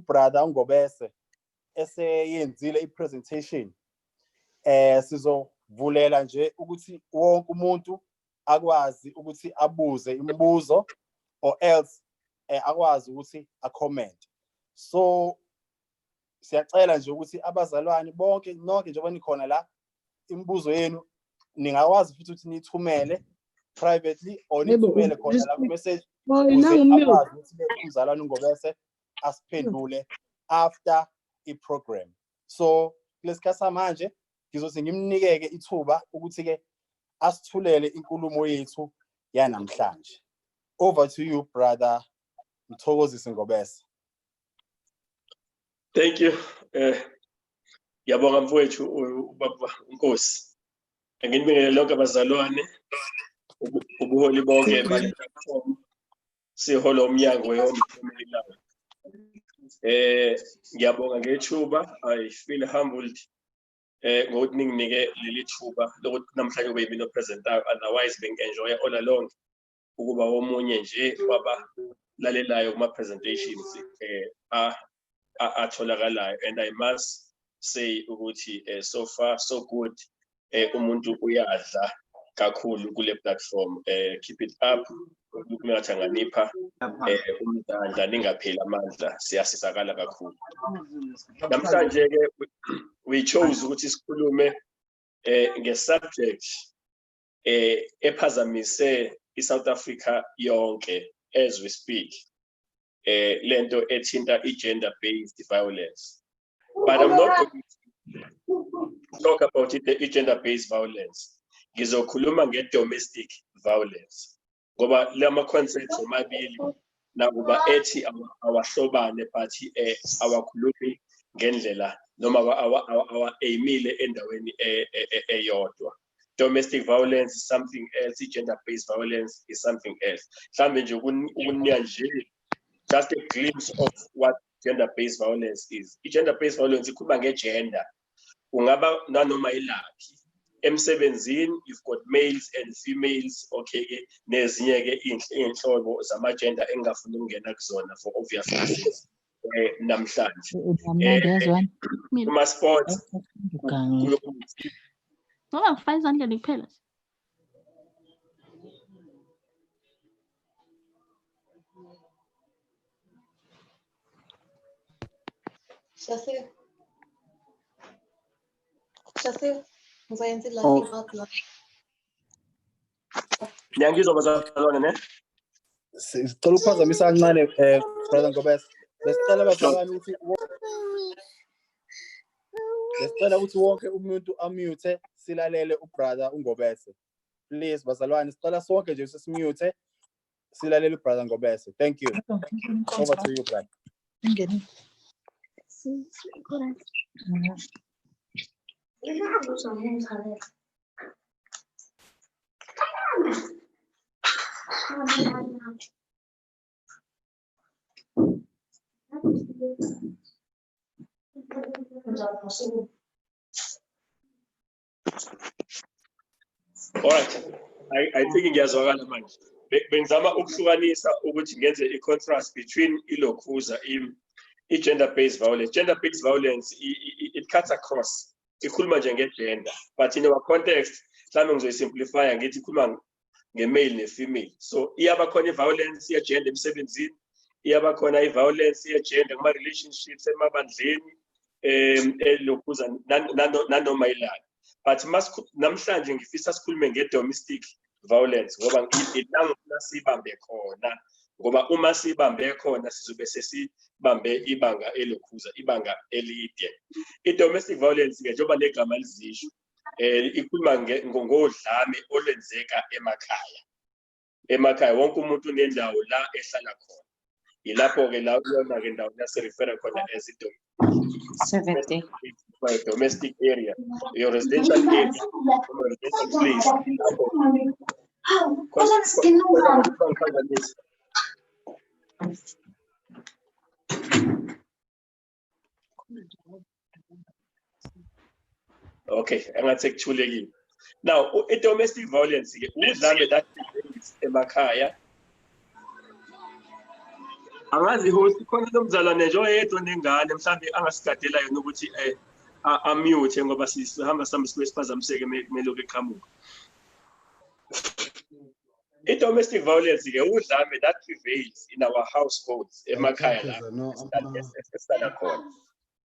ubrother uNgobese eseyenzile ipresentation, sizovulela nje ukuthi wonke umuntu akwazi ukuthi abuze imibuzo or else akwazi ukuthi acomment. So siyacela nje ukuthi abazalwane bonke nonke njengoba nikhona la, imibuzo yenu ningakwazi futhi ukuthi nithumele privately or nithumele khona la ku message ukuze akwazi ukuthi umzalwane uNgobese asiphendule after i-program. So kulesikhathi samanje ngizothi ngimnikeke ithuba ukuthi ke asithulele inkulumo yethu yanamhlanje. Over to you, brother Mthokozisi Ngobese. Thank you. Yabonga mfowethu ubaba uNkosi. Nginibingelela lonke abazalwane ubuholi bonke platform siholo umnyango weyomphumela. Ngiyabonga ngethuba. I feel humbled ngokuthi ninginike leli thuba lokuthi namhlanje ube yimina present, otherwise bengenjoy all along ukuba omunye nje wabalalelayo kuma presentations atholakalayo. And I must say ukuthi so far so good, umuntu uyadla kakhulu kule platform. Keep it up. Kungathanganipha umdlandla ningapheli amandla, siyasizakala kakhulu. Namhlanje ke we chose ukuthi sikhulume nge-subject ephazamise iSouth Africa yonke as we speak, lento ethinta i-gender-based violence. But I'm not going to talk about the gender-based violence. Ngizokhuluma nge-domestic violence. Ngoba lama concepts omabili nakuba ethi awahlobane but awakhulumi ngendlela noma aimile endaweni eyodwa. Domestic violence is something else, gender-based violence is something else. Mhlambe nje ukunika nje just a glimpse of what gender-based violence is. I-gender-based violence ikhuluma ngegender. Ungaba nanoma ilaphi. Emsebenzini, you've got males and females, okay, nezinye ke inhlobo zamagender engafuni ukungena kuzona for obvious reasons. Namhlanje kuma sports ngafaka izandla kuphela. Shasir ngizoyenza la Nyangizwa bazalwane ne? Sicela uphazamisa kancane brother Ngobese. Lesicela abazalwane ukuthi wonke umuntu amute silalele ubrother uNgobese. Please bazalwane sicela sonke nje sisimute silalele ubrother Ngobese. Thank you. Over to you, brother. All right. I think ngiyazwakala manje. Bengizama ukuhlukanisa ukuthi ngenze i-contrast between ilokhuza i-gender-based violence. Gender-based violence it cuts across. Ikhuluma nje ngegender, but in our context, mhlawumbe ngizoyisimplifya ngithi ikhuluma nge-male ne-female. So iyaba khona i-violence ye-gender emsebenzini, iyaba khona i-violence ye-gender kuma-relationships emabandleni, elokhuza nanoma ilani. But namhlanje ngifisa sikhulume nge-domestic violence ngoba ilangula sibambe khona, ngoba uma sibambe khona sizobe sesibambe ibanga elokhuza, ibanga elide. I-domestic violence ke njengoba legama lizisho ikhuluma ngodlame olwenzeka emakhaya. Emakhaya wonke umuntu unendawo la ehlala khona. Yilapho ke la uyona ke indawo yasirefera khona as domestic area, your residential area, your residential place. Okay, engathi kuthulekile. Now, domestic violence ke udlame that is emakhaya Angazi host khona nomzalwane nje oyedwa nengane mhlambe angasigadela yona ukuthi amute ngoba sihamba sambe siphazamiseke meloko eqhamuka. I-domestic violence ke udlame that prevails in our households emakhaya la khona.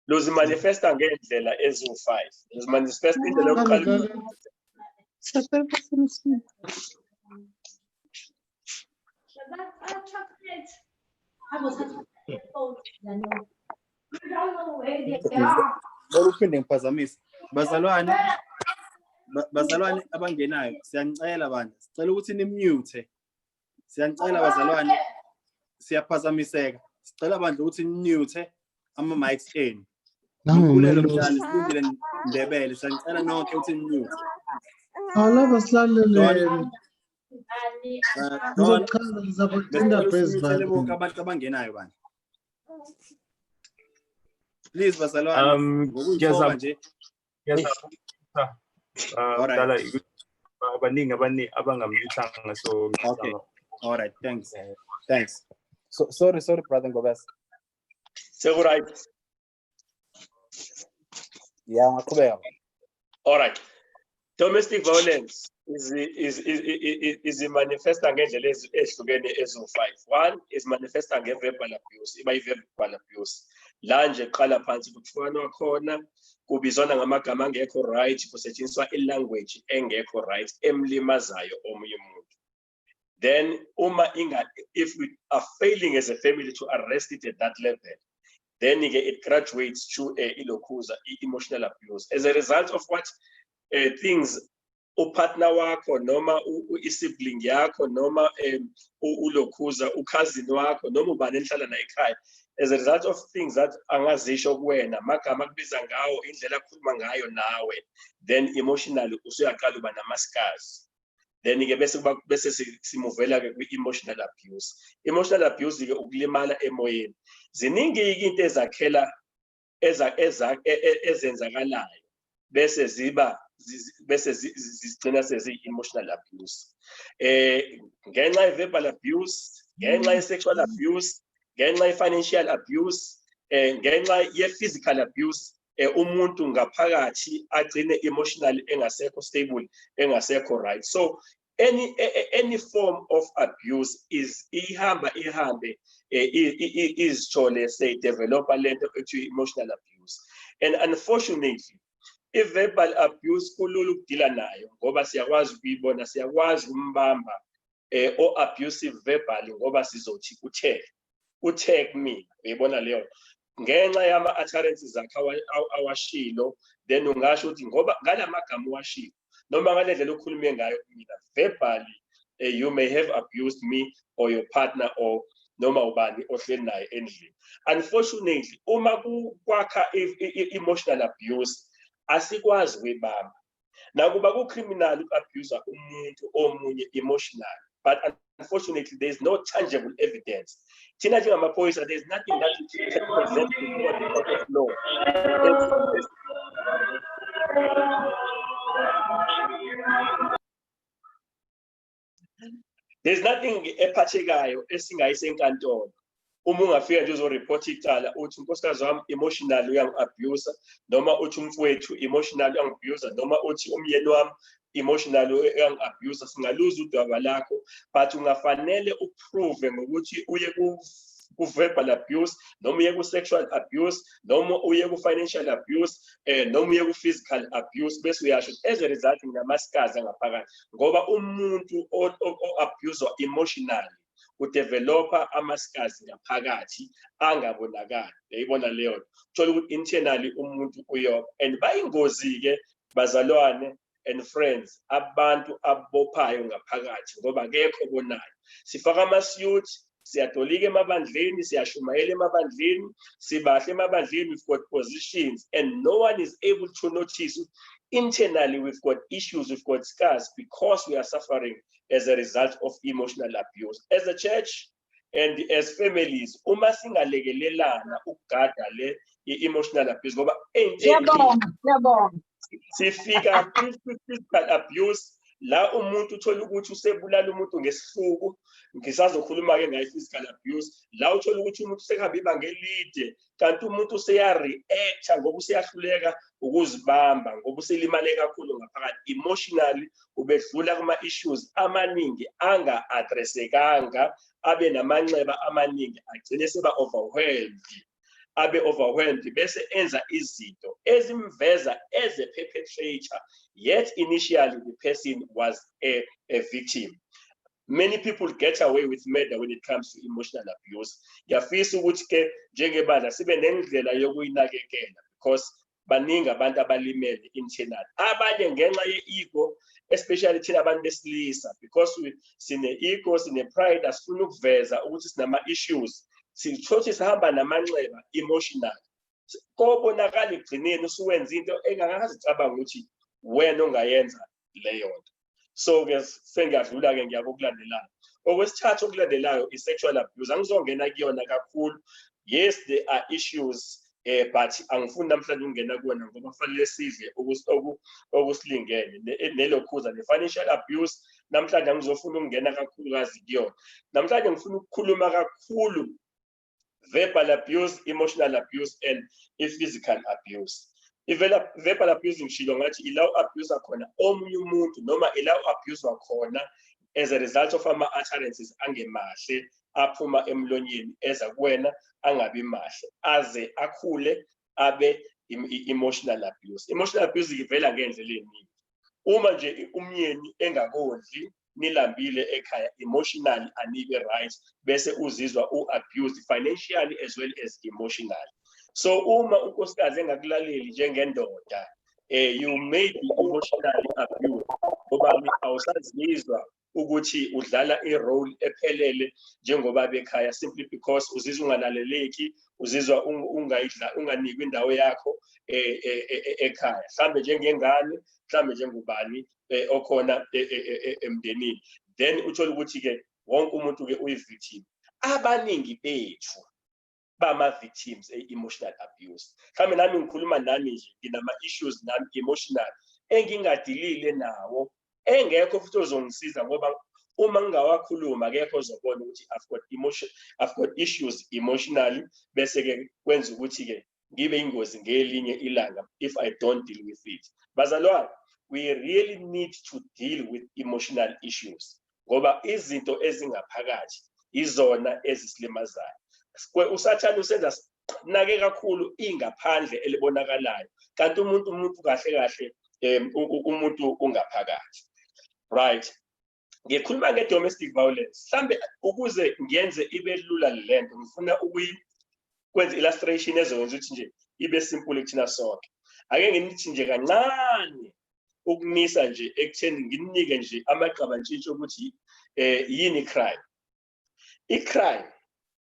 Luzimanifesta ngendlela eziwu-5. Luzimanifesta indlela yokuqala. Uphinde ngiphazamise. Bazalwane abangenayo siyanicela bandla sicela ukuthi nimute. Siyanicela bazalwane siyaphazamiseka. Sicela bandla ukuthi nimute ama mics enu. Ngikule mhlanje silindile Ndebele siyanicela nonke ukuthi nimute. Alaba silalele. Abantu abangenayo bandla. Please bazalwane ngokuyithoba nje. Okay. All right, thanks. So sorry brother Ngobes. So right. Yeah, ngaqhubeka. All right. Domestic violence is manifesta ngendlela ezihlukene eziwu-5. One is manifesta nge-verbal abuse, iba i-verbal abuse. La nje qala phansi kuthiwana khona kubizwana ngamagama angekho right, kusetshenziswa i-language engekho right emlimazayo omunye umuntu. Then if we are failing as a family to arrest it at that level, then it graduates to ilokhuza, emotional abuse. As a result of what things upartner wakho noma isibling yakho noma ulokhuza ukhazini wakho noma ubani enhlala naye ekhaya, as a result of things that angazisho kuwena magama kubiza ngawo indlela akhuluma ngayo nawe, then emotionally usuyaqala uba namascars. Then ke bese simuvela ke kwi-emotional abuse. Emotional abuse ke ukulimala emoyeni. Ziningi izinto ezakhela ezenzakalayo bese zigcina sezi-emotional abuse. Ngenxa ye-verbal abuse, ngenxa ye-sexual abuse, ngenxa ye-financial abuse, ngenxa ye-physical abuse, umuntu ngaphakathi agcine emotionally engasekho stable, engasekho right. So any form of abuse is ihambe izithole developa lento ekuthiwa emotional abuse. And unfortunately, i-verbal abuse kulula ukudila nayo ngoba siyakwazi ukuyibona, siyakwazi umbamba o-abusive verbal ngoba sizothi utag me, uyibona leyo ngenxa yama-utterances akhe awashilo, then ungasho ukuthi ngoba ngalamagama uwashilo noma ngale ndlela okhulume ngayo mina verbally, you may have abused me or your partner or noma ubani ohleli naye endlini. Unfortunately, uma kwakha emotional abuse asikwazi ukuyibamba. Nakuba ku-criminal uku-abuse umuntu omunye emotional, but unfortunately there is no tangible evidence. Thina njengamaphoyisa, there is nothing that we can present before the court of law. There's nothing ephathekayo esingayise enkantolo. Uma ungafika nje uzoreport icala uthi unkosikazi wami emotional uyangi-abuse, noma uthi umfowethu emotional uyangi-abuse, noma uthi umyeni wami emotional uyangi-abuse, singaluza udaba lakho, but ungafanele uprove ngokuthi uye ku-verbal abuse, noma uye ku-sexual abuse, noma uye ku-financial abuse, noma uye ku-physical abuse, bese uyasho as a result nginama-scars angaphakathi ngoba umuntu o-abuswa emotionally udevelopa ama-scars ngaphakathi angabonakali. Uyayibona leyo nto, uthola ukuthi internally umuntu uyoba. And bayingozi-ke bazalwane and friends, abantu abophayo ngaphakathi ngoba akekho obonayo. Sifaka ama-suit, siyatolika emabandleni, siyashumayela emabandleni, sibahle emabandleni, we've got positions and no one is able to notice. Internally, we've got issues, we've got scars because we are suffering as a result of emotional abuse. As a church and as families, uma singalekelelana ukugada le emotional abuse ngoba sifika physical abuse la umuntu uthola ukuthi usebulala umuntu ngesihluku ngisazokhuluma ke ngayo physical abuse la uthola ukuthi umuntu usekhamba ibanga elide kanti umuntu useya-reacta ngoba useyahluleka ukuzibamba ngoba uselimale kakhulu ngaphakathi emotionally ubedlula kuma-issues amaningi anga-addressekanga abe namanxeba amaningi agcine abe-overwhelmed bese enza izinto ezimveza as a perpetrator yet initially the person was a victim. Many people get away with murder when it comes to emotional abuse. Ngiyafisa ukuthi ke njengebandla sibe nendlela yokuyinakekela because baningi abantu abalimele internal. Abanye ngenxa ye-ego, especially thina abantu besilisa because sine-ego, sine-pride, asifuna ukuveza ukuthi sinama-issues. Sithothi sihamba namanxeba emotional. Kobonakala ekugcineni usuwenza into engangazicabanga ukuthi wena ongayenza leyo nto. So ke sengiyadlula ke ngiyakulandelayo. Okwesithathu okulandelayo i-sexual abuse. Angizongena kuyona kakhulu. Yes, there are issues but angifuni namhlanje ukungena kuwona ngoba kufanele sidle okusilingene nelokhuza ne-financial abuse. Namhlanje angizofuna ukungena kakhulukazi kuyona. Namhlanje ngifuna ukukhuluma kakhulu verbal abuse, emotional abuse, and physical abuse. Verbal abuse ngishilo ngathi ilaw abuse akhona omunye umuntu noma ilaw abuse wakhona as a result of ama-utterances angemahle aphuma emlonyeni eza kuwena angabi mahle aze akhule abe emotional abuse. Emotional abuse ivela ngendlela eningi. Uma nje umyeni engakondli nilambile ekhaya emotionally anibe right bese uzizwa u-abused financially as well as emotionally. So uma unkosikazi engakulaleli njengendoda you may be emotionally abused ngoba awusazizwa ukuthi udlala i-role ephelele njengoba bekhaya simply because uzizwa ungalaleleki, uzizwa unganikwa indawo yakho ekhaya, mhlambe njengengane, mhlambe njengobani okhona emndenini. Then uthola ukuthi ke wonke umuntu ke uyi-victim. Abaningi bethu bama-victims e-emotional abuse. Mhlambe nami ngikhuluma nami nje nginama-issues nami emotional engingadilile nawo engekho futhi ozongisiza ngoba uma ngingawakhuluma akekho ozobona ukuthi I've got issues emotionally bese ke kwenza ukuthi ke ngibe ingozi ngelinye ilanga if I don't deal with it. Bazalwane, we really need to deal with emotional issues ngoba izinto ezingaphakathi izona ezisilimazayo. Usathana usenza nake kakhulu ingaphandle elibonakalayo kanti umuntu kahle umuntu ungaphakathi. Right. Ngikhuluma nge-domestic violence. Mhlambe ukuze ngiyenze ibe lula lento ngifuna ukwenza illustration ezokwenza ukuthi nje ibe simple kuthina sonke. Ake nginithi nje kancane ukunisa nje ekutheni nginike nje amagqaba ntshintshi ukuthi yini crime. I-crime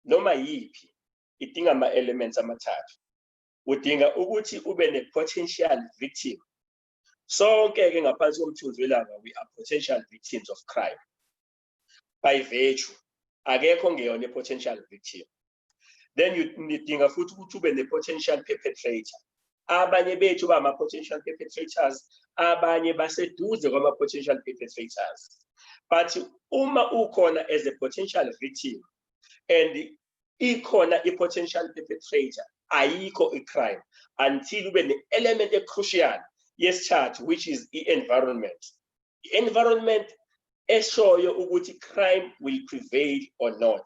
noma yipi idinga ama-elements amathathu. Udinga ukuthi ube ne-potential victim. Sonke ke ngaphansi komthunzi welanga we are potential victims of crime. By virtue, akekho ngeyona potential victim. Then udinga futhi ukuthi ube ne-potential perpetrator. Abanye bethu bama-potential perpetrators, abanye baseduze kwama-potential perpetrators. But uma ukhona as a potential victim and ikhona i-potential perpetrator, ayikho i-crime until ube ne-element crucial yesithathu which is i-environment. I-environment eshoyo ukuthi crime will prevail or not.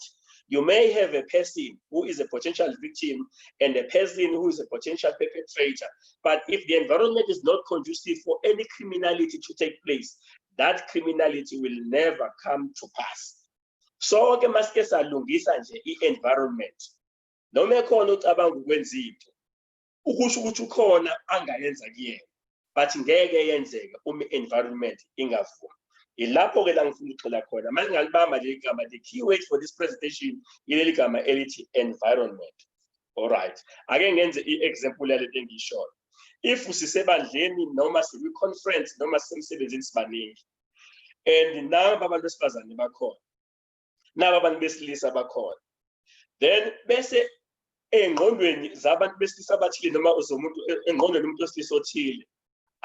You may have a person who is a potential victim and a person who is a potential perpetrator, but if the environment is not conducive for any criminality to take place, that criminality will never come to pass. So ke maske salungisa nje i-environment. Noma ekhona ucabanga ukwenza into, ukusho ukuthi ukhona angayenza kuyena, but ngeke yenzeka uma i-environment ingavumi. Ilapho ke la ngifuna ukugxila khona. Manje ngalibamba leli gama, the key word for this presentation ileli gama elithi environment. All right. Ake ngenze i-example yalento engiyishoyo. If usisebandleni noma sikwi-conference noma sisemsebenzini sibaningi and naba abantu besifazane bakhona, naba abantu besilisa bakhona, then bese engqondweni zabantu besilisa abathile noma uzomuntu engqondweni umuntu wesilisa othile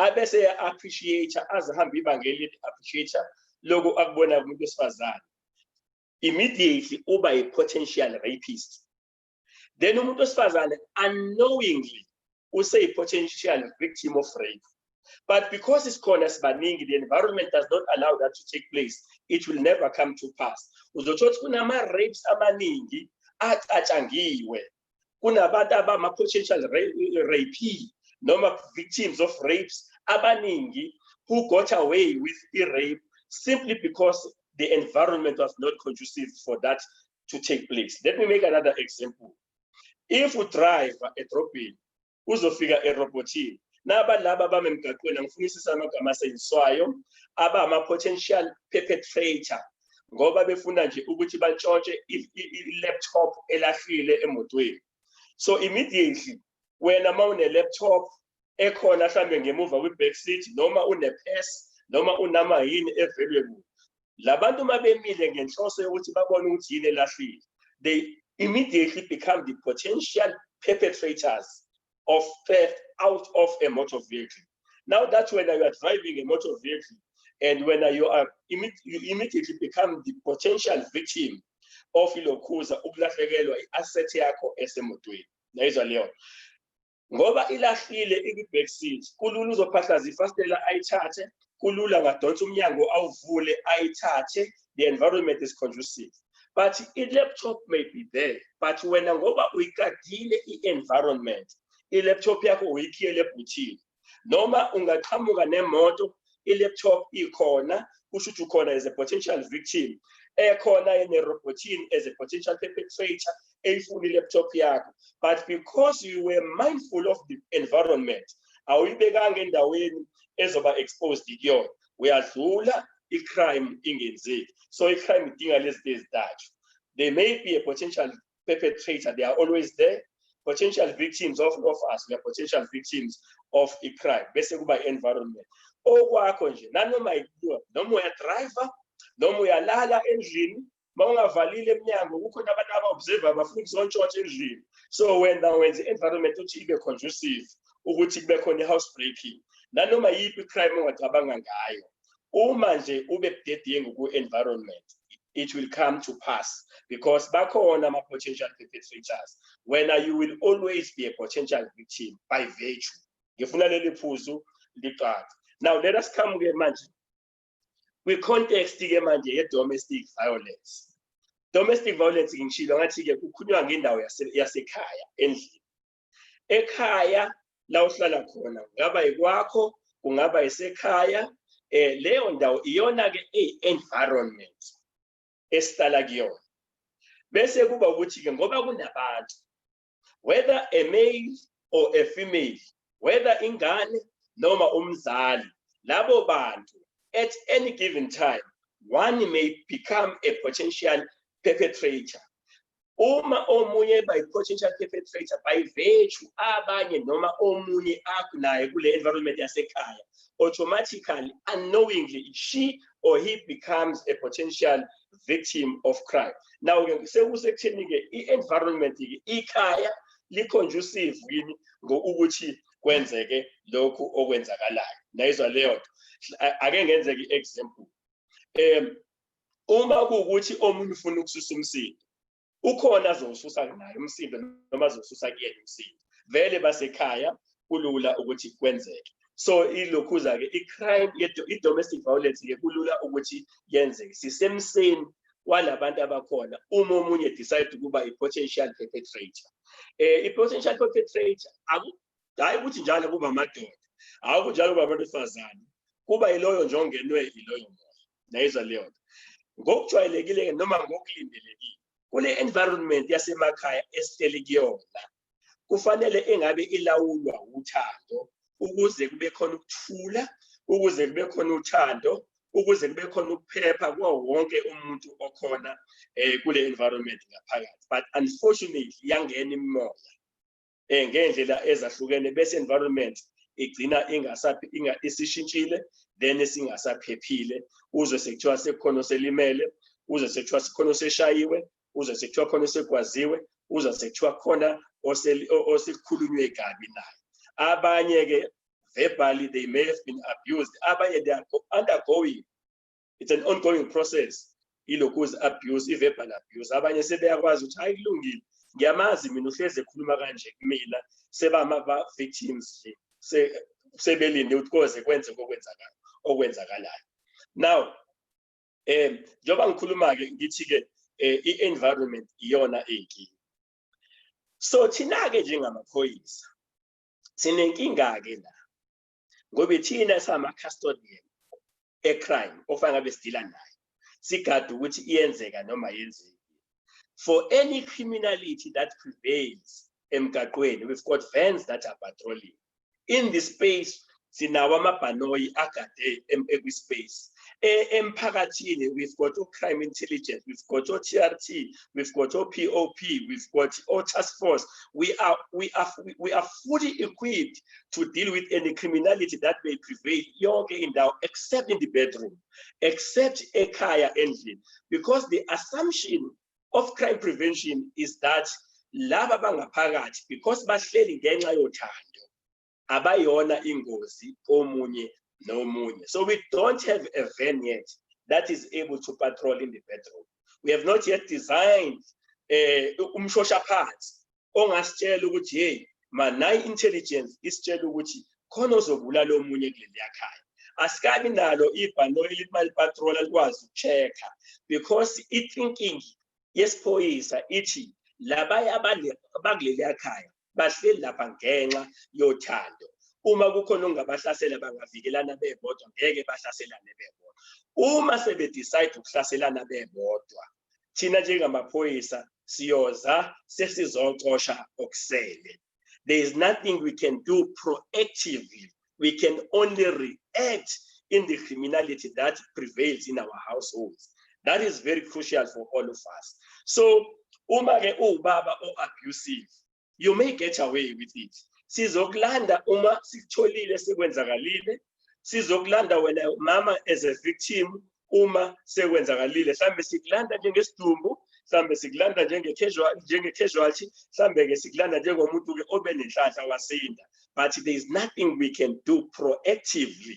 abese appreciate azahamba ibangeli appreciate logo akubona umuntu wesifazane, immediately uba a potential rapist. Then umuntu wesifazane unknowingly say a potential victim of rape. But because it's corners baningi, the environment does not allow that to take place. It will never come to pass. Uzothi kunama rapes amaningi acatshangiwe. Kunabantu abama potential rapee noma victims of rapes abaningi who got away with a rape simply because the environment was not conducive for that to take place. Let me make another example. If you drive a drop-in, uzofika erobotini, naba laba bamemgaqweni angifunisisa amagama aseyiswayo abama potential perpetrator ngoba befuna nje ukuthi bantshontshe i-laptop elahlile emotweni. So immediately when amawune laptop ekhona mhlambe ngemuva kwi-back seat noma une-purse noma unama yini available, labantu mabemile ngenhloso yokuthi babone ukuthi yini elahlile, they immediately become the potential perpetrators of theft out of a motor vehicle. Now that's when you are driving a motor vehicle and when you immediately become the potential victim of ilokhuza ukulahlekelwa i-asset yakho esemotweni. Nayizwa leyo. Ngoba ilahlile ikwi-back seat, kulula uzophahlaza ifastela ayithathe, kulula ngadonsa umnyango awuvule ayithathe, the environment is conducive. But i-laptop may be there, but when ngoba uyigadile i-environment, i-laptop yakho uyikhiyele ebhuthini, noma ungaqhamuka nemoto, i-laptop ikhona, kusho ukuthi ukhona as a potential victim, ekhona ene-robotini as a potential perpetrator, eyifuna i-laptop yakho. But because you were mindful of the environment, awuyibekanga endaweni ezoba exposed kuyona, uyadlula i-crime ingenzeki. So i-crime idinga lezi ezintathu. There may be a potential perpetrator, they are always there. Potential victims of us, we are potential victims of a crime. Bese kuba environment. Okwakho nje, nanoma yiyo, noma uyadriver, noma uyalala endlini, mawungavalile eminyango, kukhona abantu aba-observer abafuna ukuzontshontsha endlini. So when the environment uthi ibe conducive, ukuthi kube khona i-housebreaking, nanoma yiphi i-crime ongacabanga ngayo, uma nje ube budedengu ku-environment, it will come to pass because bakhona ama-potential perpetrators. When you will always be a potential victim by virtue. Ngifuna leli phuzu liqala. Now let us come ke manje. We context ke manje ye-domestic violence. Domestic violence ngishilo ngathi ke kukhulunywa ngendawo yasekhaya endlini. Ekhaya la uhlala khona, ngaba yikwakho, kungaba isekhaya, leyo ndawo iyona ke environment esihlala kuyona. Bese kuba ukuthi ke ngoba kunabantu, whether a male or a female, whether ingane noma umzali, labo bantu at any given time, one may become a potential perpetrator. Uma omunye by potential perpetrator by virtue abanye noma omunye akunaye kule environment yasekhaya, automatically, unknowingly, she or he becomes a potential victim of crime. Now, sekusekheni ke i-environment ikhaya li-conducive yini ngokuthi kwenzeke lokhu okwenzakalayo. Nayizwa leyo nto. Ake ngenzeke i-example. Uma kuwukuthi omunye ufuna ukususa umsindo, ukhona azosusa naye umsindo noma azosusa kuyena umsindo. Vele basekhaya kulula ukuthi kwenzeke. So ilokhuza ke i-crime i-domestic violence ke kulula ukuthi yenzeke. Sisemseni walabantu abakhona uma omunye decide ukuba i-potential perpetrator. I-potential perpetrator hayi ukuthi njalo kuba amadoda, hayi njalo kuba abantu besifazane, kuba iloyo nje ongenwe iloyo moya. Nayizwa leyo nto. Ngokujwayelekile noma ngokulindelekile kule environment yasemakhaya esihleli kuyona, kufanele engabe ilawulwa uthando ukuze kube khona ukuthula, ukuze kube khona uthando, ukuze kube khona ukuphepha kuwo wonke umuntu okhona kule environment ngaphakathi. But unfortunately yangena imimoya ngendlela ezahlukene bese environment igcina isishintshile, then singasaphephile, uzwe sekuthiwa sekhono selimele, uzwe sekuthiwa sekhono seshayiwe, uzwe sekuthiwa khona sekwaziwe, uzwe sekuthiwa khona osekukhulunywe kabi naye. Abanye ke verbally they may have been abused. Abanye they are undergoing. It's an ongoing process. Ilokuza abuse, verbal abuse. Abanye sebeyakwazi ukuthi ayilungile. Ngiyamazi mina uhleze ekhuluma kanje kumina seba ama victims nje. Sebelinde ukuthi koze kwenze okwenzakalayo. Now, njoba ngikhuluma ke ngithi ke i-environment iyona inkinga. So thina ke njengamaphoyisa sinenkinga ke la. Ngoba thina sama custodian crime ofana besidila nayo. Sigada ukuthi iyenzeka noma yenzeki. For any criminality that prevails emgaqweni, we've got vans that are patrolling. In this space, sinawa amabhanoyi agade space. Emphakathini, we've got crime intelligence, we've got TRT, we've got POP, we've got task force. We are fully equipped to deal with any criminality that may prevail yonke indawo, except in the bedroom, except ekhaya endlini, because the assumption of crime prevention is that laba bangaphakathi, because bahleli ngenxa yothando, abayona ingozi omunye nomunye. So we don't have a van yet that is able to patrol in the bedroom. We have not yet designed umshosha parts ongasitshela ukuthi hey manayi intelligence isitshela ukuthi khona ozobulala omunye kuleli yakhaya. Asikabi nalo ibhanoyi lithi patrol alikwazi ukuchecka, because i-thinking yesiphoyisa ithi labaya abakuleli yakhaya bahleli lapha ngenxa yothando. Uma kukhona ongabahlasela bangavikelana bebodwa, ngeke bahlaselane bebodwa. Uma sebe decide ukuhlaselana bebodwa, thina njengamaphoyisa siyoza sesizocosha okusele. There is nothing we can do proactively. We can only react in the criminality that prevails in our households. That is very crucial for all of us. So, uma ke ubaba abusive, you may get away with it. Sizokulanda uma sitholile sekwenzakalile, sizokulanda wena mama as a victim uma sekwenzakalile. Mhlambe sikulanda njengesidumbu, mhlambe sikulanda njenge-casualty, mhlambe ke sikulanda njengomuntu ke obe nenhlanhla wasinda. But there is nothing we can do proactively.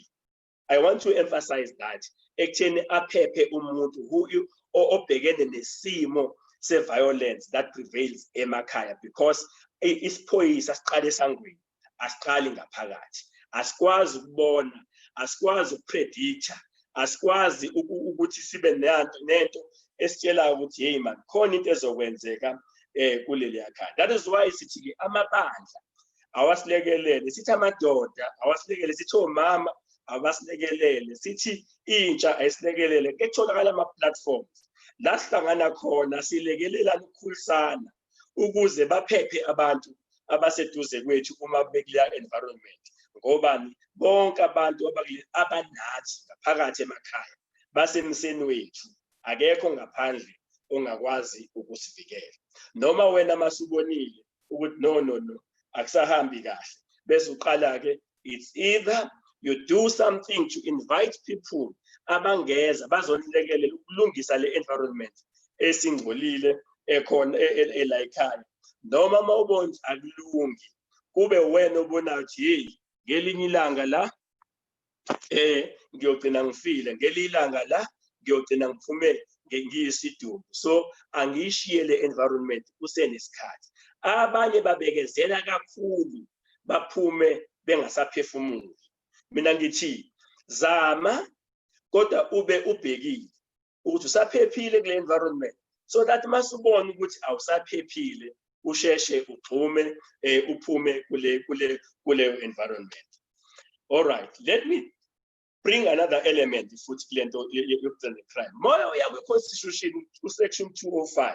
I want to emphasize that ekutheni aphephe umuntu who obhekene nesimo se-violence that prevails emakhaya, because isiphoyisa siqale esangweni, asiqali ngaphakathi. Asikwazi ukubona, asikwazi ukupredict, asikwazi ukuthi sibe nento esitshelayo ukuthi hey man khona into ezokwenzeka kuleli yakhaya. That is why sithi ke amabandla awasilekelele, sithi amadoda awasilekelele, sithi omama awasilekelele, sithi intsha ayisilekelele. Ketholakala ama-platforms la sihlangana khona silekelelana ukukhulisana ukuze baphephe abantu abaseduze kwethu uma bekuleya environment. Ngobani bonke abantu abanathi ngaphakathi emakhaya basemseni wethu, akekho ngaphandle ongakwazi ukusivikela. Noma wena masubonile ukuthi no akusahambi kahle, bese uqala ke, it's either you do something to invite people abangeza bazonilekelela ukulungisa le environment esingcolile ekhona la ekhaya, noma mawubona akulungi kube wena obonayo ukuthi hey ngelinye ilanga la ngiyogcina ngifile, ngelinye ilanga la ngiyogcina ngiphume ngiyisidumbu. So angiyishiye le environment kusenesikhathi. Abanye babekezela kakhulu baphume bengasaphefumuli. Mina ngithi zama kodwa ube ubhekile ukuthi usaphephile kule environment, so that masubona ukuthi awusaphephile usheshe ugxume uphume kule environment. All right, let me bring another element futhi kulento yokugcina crime. Moya uya kwi-Constitution section 205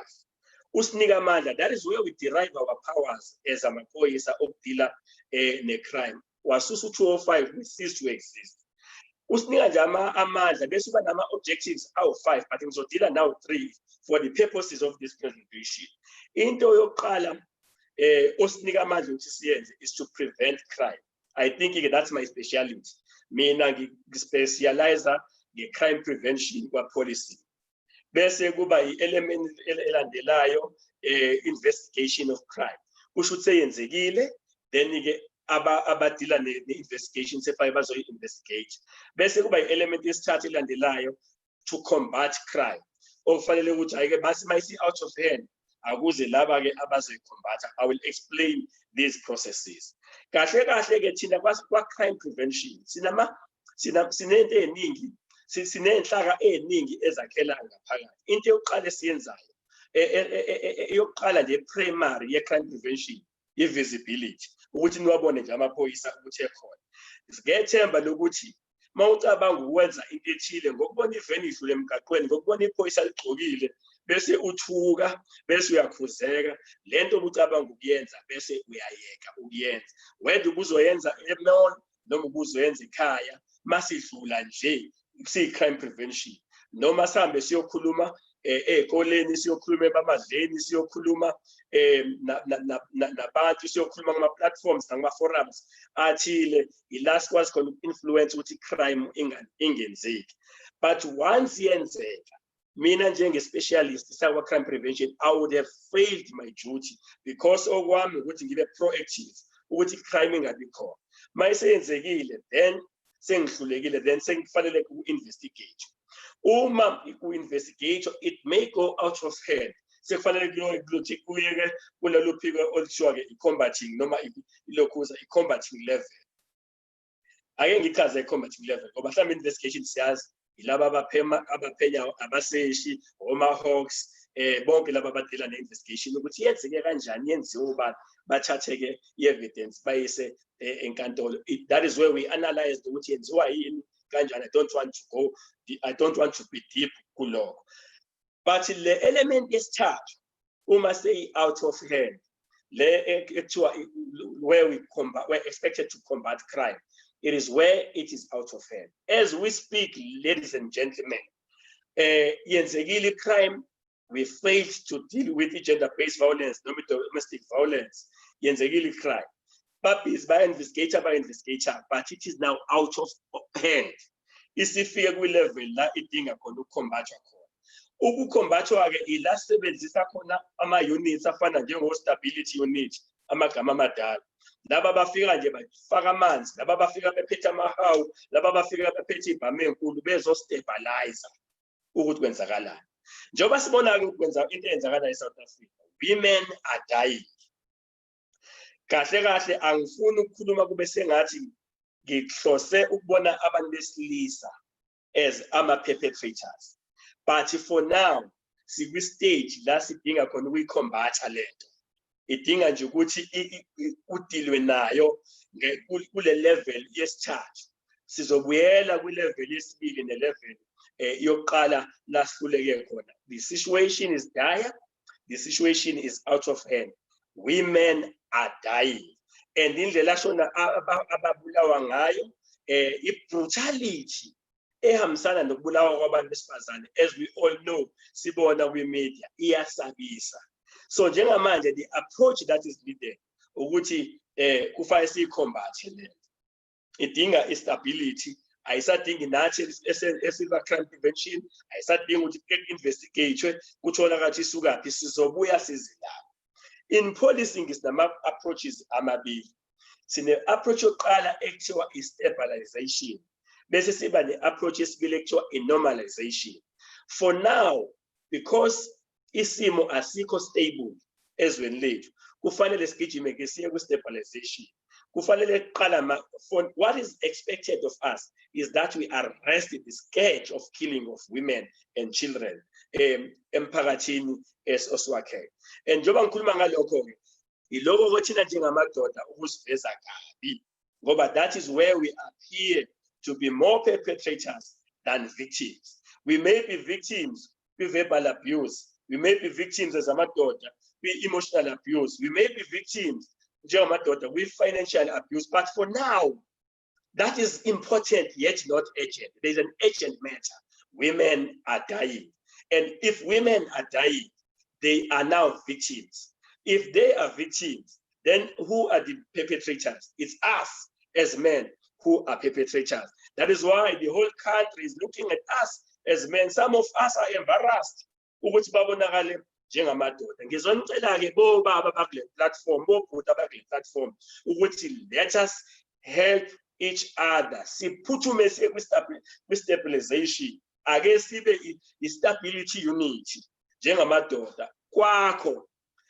usinika amandla. That is where we derive our powers as amaphoyisa okudila ne-crime. Wasusa 205 we cease to exist. Usinika nje amandla bese uba nama objectives awu-5, but ngizodila now 3 for the purposes of this presentation. Into yokuqala osinika amandla ukuthi siyenze is to prevent crime. I think that's my specialty. Mina ngispecialize nge-crime prevention kwa-policy. Bese kuba i-element elandelayo investigation of crime. Kusho ukuthi seyenzekile, then ke abadila ne-investigation sefaye bazoyi-investigate. Bese kuba i-element yesithathu elandelayo to combat crime. Okufanele ukuthi ayike basi mayisi out of hand akuze laba-ke abazoyi-combatha. I will explain these processes. Kahle ke thina kwa-crime prevention sinento eningi, sinenhlaka eningi ezakhela ngaphakathi. Into yokuqala esiyenzayo yokuqala nje primary ye-crime prevention i-visibility, ukuthi niwabone nje amaphoyisa ukuthi ekhona. Ngethemba lokuthi mawucabanga ukwenza into ethile ngokubona iveni idlule emgaqweni, ngokubona iphoyisa ligxokile bese uthuka, bese uyakhuzeka, lento obucabanga ukuyenza bese uyayeka ukuyenza. Whether ubuzoyenza e-mall noma ubuzoyenza ekhaya, masidlula nje siyi-crime prevention. Noma sihambe siyokhuluma ezikoleni, siyokhuluma emadleni, siyokhuluma nabantu, siyokhuluma kuma-platforms nama-forums athile, ila sikwazi khona uku-influence ukuthi crime ingenzeki. But once yenzeka, mina njenge-specialist sakwa-crime prevention, I would have failed my duty because okwami ukuthi ngibe proactive ukuthi crime ingabi khona. Mayiseyenzekile then sengihlulekile, then sengifanele ku-investigate. Uma ku-investigate, it may go out of hand. Sekufanele kuyokuthi kuyeke kulelo phiko oluthiwa-ke i-combating noma ilokhuza i-combating level. Ake ngichaze i-combating level ngoba mhlawumbe investigation siyazi yilaba abaphenyayo, abaseshi, oma-hawks, bonke laba abadila ne-investigation ukuthi yenzeke kanjani, yenziwe ubani, bathathe-ke i-evidence bayise enkantolo. That is where we analyze ukuthi yenziwa yini kanjani. I don't want to be deep kulokho. But the element yesithathu uma say out of hand, where we're expected to combat crime, it is where it is out of hand. As we speak, ladies and gentlemen, yenzekile crime, we failed to deal with gender-based violence, domestic violence, yenzekile crime. Puppies by investigator, but it is now out of hand. Isifike kwi-level la idinga khona ukukhombhathwa khona. Ukukhombhathwa-ke ila sebenzisa khona ama-units afana njengo-stability unit, amagama amadala. Laba bafika nje bafaka amanzi, laba bafika bephethe amahawu, laba bafika bephethe ibhamu enkulu bezo-stabilizer ukuthi kwenzakalani. Njengoba sibona-ke ukwenza into eyenzakalayo eSouth Africa, women are dying. Kahle angifuni ukukhuluma kube sengathi ngihlose ukubona abantu besilisa as ama-perpetrators. But for now, sikwi-stage la sidinga khona ukuyicombatha lento. Idinga nje ukuthi udilwe nayo kule level yesithathu. Sizobuyela kwi-level yesibili ne-level yokuqala la sihluleke khona. The situation is dire. The situation is out of hand. Women are dying. And indlela shona ababulawa ngayo, i-brutality ehambisana nokubulawa kwabantu besifazane, as we all know, sibona kwi-media, iyasabisa. So njengamanje the approach that is needed ukuthi kufanele siyicombathe lento. Idinga istability, ayisadingi nathi esiba crime prevention, ayisadingi ukuthi ku-investigate kuthola kathi isukaphi, sizobuya sizilapha. In policing is the approaches amabili. Sine approach yokuqala ekuthiwa i-stabilization. Bese siba ne-approach yesibili ekuthiwa i-normalization. For now, because isimo asikho stable ezweni lethu, kufanele sigijime ke siye ku-stabilization. Kufanele kuqala for what is expected of us is that we arrest the scourge of killing of women and children emphakathini oswakhe. And njoba ngikhuluma ngalokho-ke, iloko kothina njengamadoda ukusiveza kabi, ngoba that is where we appear to be more perpetrators than victims. We may be victims with verbal abuse. We may be victims as amadoda with emotional abuse. We may be victims with financial abuse. But for now, that is important yet not urgent. There's an urgent matter. Women are dying. And if women are dying, they are now victims. If they are victims, then who are the perpetrators? It's us as men who are perpetrators. That is why the whole country is looking at us as men. Some of us are embarrassed. njengamadoda ngizonicela ke bobaba bakule platform bobhuti abakule platform ukuthi let us help each other siphuthume siye kwi-stabilization ake sibe i-stability unit njengamadoda kwakho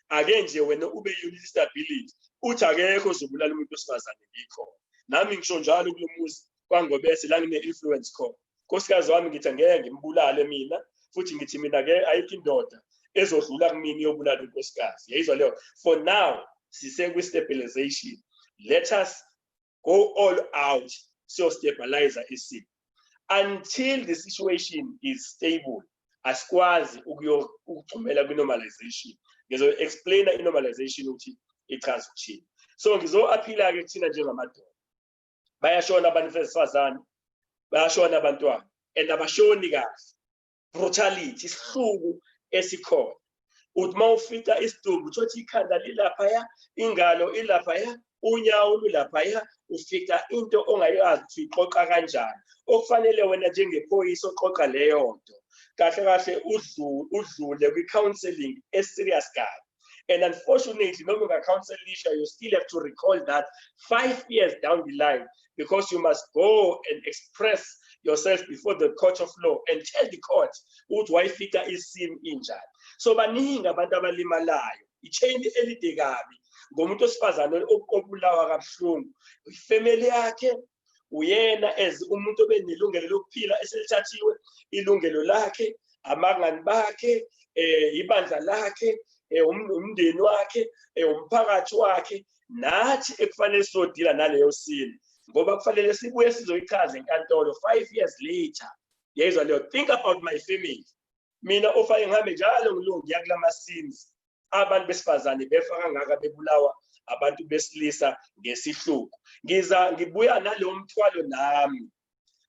ake nje wena ube unit stability uthi akekho uzobulala umuntu wesifazane ngikho nami ngisho njalo kulo muzi kwangobese la ngine influence khona nkosikazi wami ngithi ngeke ngimbulale mina futhi ngithi mina ke ayikho indoda ezodlula kumini yobulala unkosikazi yayizwa leyo for now sise kwi-stabilization let us go all out so stabilize isimo until the situation is stable asikwazi ukuthumela kwi-normalization ngizo-explaina i-normalization ukuthi ichaza ukuthini so ngizo-aphila ke kuthina njengamadoda bayashona abantu besifazane bayashona abantwana and abashoni kahle brutality isihluku esikhona uthi mawufika isidumbu uthothi ikhanda lilaphaya ingalo ilaphaya unyawo lulaphaya ufika into ongayazi ukuthi iqoqa kanjani okufanele wena njengephoyisa oqoqa leyo nto kahle kahle udlule kwi-counseling serious guy and unfortunately noma unga-counselisha you still have to recall that 5 years down the line because you must go and express yourself before the court of law and tell the court ukuthi wayifika isimo injani so baningi abantu abalimalayo i-chain elide kabi ngomuntu osifazane obulawa kabuhlungu ifamily yakhe uyena as umuntu obenelungelo lokuphila eselithathiwe ilungelo lakhe abangani bakhe ibandla lakhe umndeni wakhe umphakathi wakhe nathi ekufanele sodila naleyo sini ngoba kufanele sibuye sizoyichaza enkantolo 5 years later yayizwa leyo think about my family mina ofake ngihambe njalo ngilungiya kulama scenes abantu besifazane befaka ngaka bebulawa abantu besilisa ngesihluku ngibuya nalowo mthwalo nami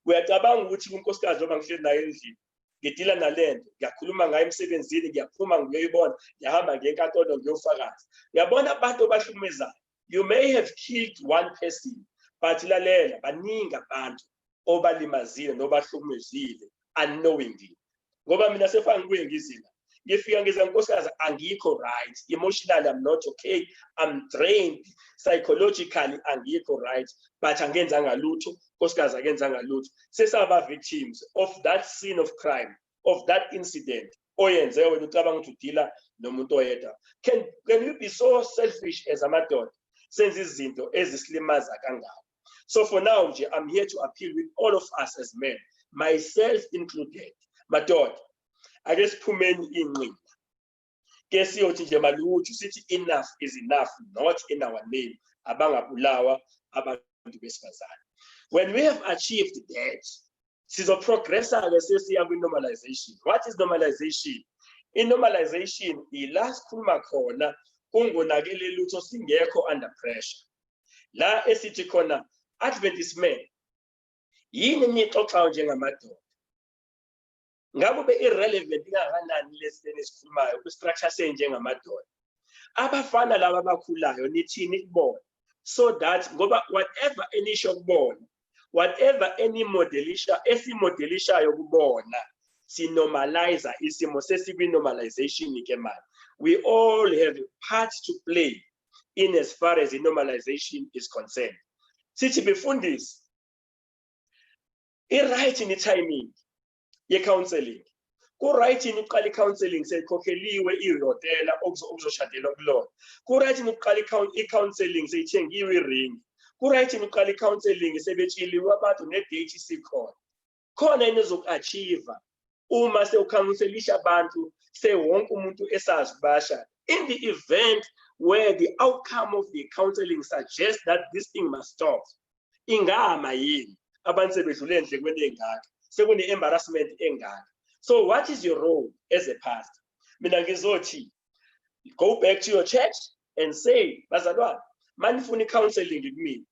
uyacabanga ukuthi unkosikazi oba ngihleli naye endlini ngidila nalento ngiyakhuluma ngayo emsebenzini ngiyaphuma ngiyoyibona ngiyahamba ngenkantolo ngiyofakaza uyabona abantu abahlukumezayo you may have killed one person but lalela baningi abantu obalimazile nobahlukumezile unknowingly ngoba mina sefanga kuye ngizila ngifika ngiza nkosikazi angikho right emotionally I'm not okay I'm drained psychologically angikho right but angenzanga lutho nkosikazi akenzanga lutho sesaba victims of that scene of crime of that incident oyenze wena ucabanga ukuthi udila nomuntu oyedwa can you be so selfish as amadoda senze izinto ezisilimaza kangaka so for now nje I'm here to appeal with all of us as men myself included madoda ake siphumeni inqindi ke siyothi nje malutho sithi enough is enough not in our name abangabulawa abantu besifazane when we have achieved that sizoprogressa ke sesiya kwi-normalization what is normalization i-normalization ila sikhuluma khona kungonakele lutho singekho under pressure la esithi khona advertisement yini nixoxayo njengamadoda ngabe be irrelevant kangakanani lesene sikhulumayo ku-structure senjengamadoda abafana laba abakhulayo nithini kubona so that ngoba whatever enisho kubona whatever any modelisha esimodelishayo kubona sinormalize isimo sesibi-normalization ke manje we all have a part to play in as far as the normalization is concerned sithi befundisi i-right in timing ye-counseling ku-right in uqala i-counseling seyikhokheliwe ihhotela okuzoshadela kulona ku-right in uqala i-counseling seyithengiwe iringi ku-right in uqala i-counseling sebetshiliwe abantu ne-date isikhona khona yini ezoku-achieve uma sewukhanselisha abantu sewonke umuntu esazi basha in the event where the outcome of the counseling suggests that this thing must stop ingama yini abantu sebedlule endlekweni engaka sekune-embarrassment engaka so what is your role as a pastor mina ngizothi go back to your church and say bazalwane manifuna i-counseling kumina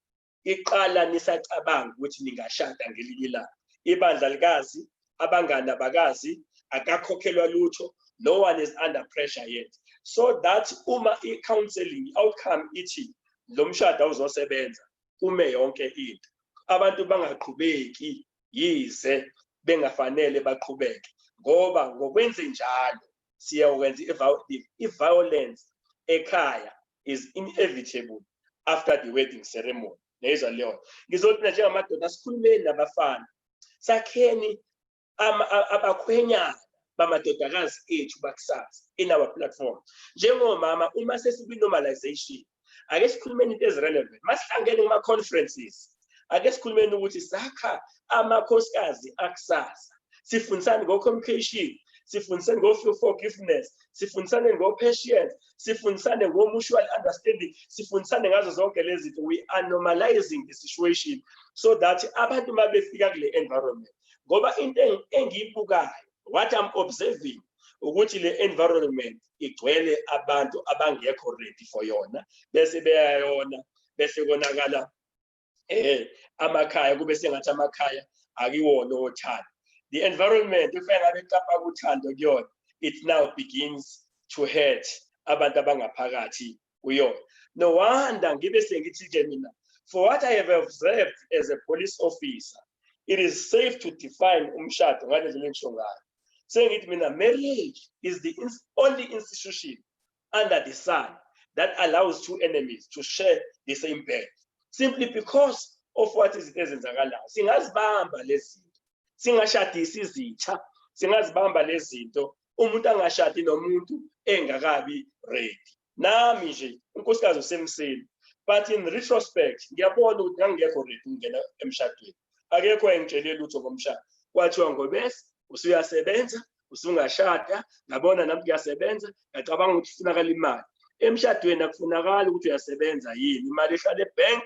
iqala nisacabanga ukuthi ningashada ngelinye ilanga ibandla likazi abangani abakazi akakhokhelwa lutho no one is under pressure yet so that uma i-counseling outcome ithi lo mshado awuzosebenza kume yonke into abantu bangaqhubeki yize bengafanele baqhubeke ngoba ngokwenze njalo siyakwenza i-violence ekhaya is inevitable after the wedding ceremony. Nezwa leyo. Ngizothi na njengamadoda sikhulumeni nabafana. Sakheni abakhwenyana bamadodakazi ethu bakusasa in our platform. Njengomama uma sesibi-normalization, ake sikhulumeni into ezirelevant. Masihlangene kuma-conferences, ake sikhulumeni ukuthi sakha amakhosikazi akusasa. Sifundisane ngo-communication, sifundisane ngo-forgiveness, sifundisane ngo-patience, sifundisane ngo-mutual understanding, sifundisane ngazo zonke lezi zinto. We are normalizing the situation so that abantu uma befika kule environment, ngoba into engiyibukayo, what I'm observing, ukuthi le environment igcwele abantu abangekho ready for yona, bese beyayona, bese konakala amakhaya, kube sengathi amakhaya akiwona othando. The environment, if I have uthando kuyona, it now begins to hurt abantu abangaphakathi kuyona. No wonder ngibe sengithi ke mina, for what I have observed as a police officer, it is safe to define umshado ngalezi lengisho ngayo. Sengithi mina, marriage is the only institution under the sun that allows two enemies to share the same bed, simply because of what is ezenzakalayo. Singazibamba lezi zinto, singashadisi izitha, singazibamba lezi zinto, umuntu angashadi nomuntu engakabi ready. Nami nje unkosikazi usemseni, but in retrospect ngiyabona ukuthi ngangekho ready ngena emshadweni. Akekho engitshelile lutho ngomshado. Kwathiwa ngobese usuyasebenza, usungashada, ngabona nami kuyasebenza, ngicabanga ukuthi kufunakala imali. Emshadweni akufunakala ukuthi uyasebenza yini, imali ihlala ebank,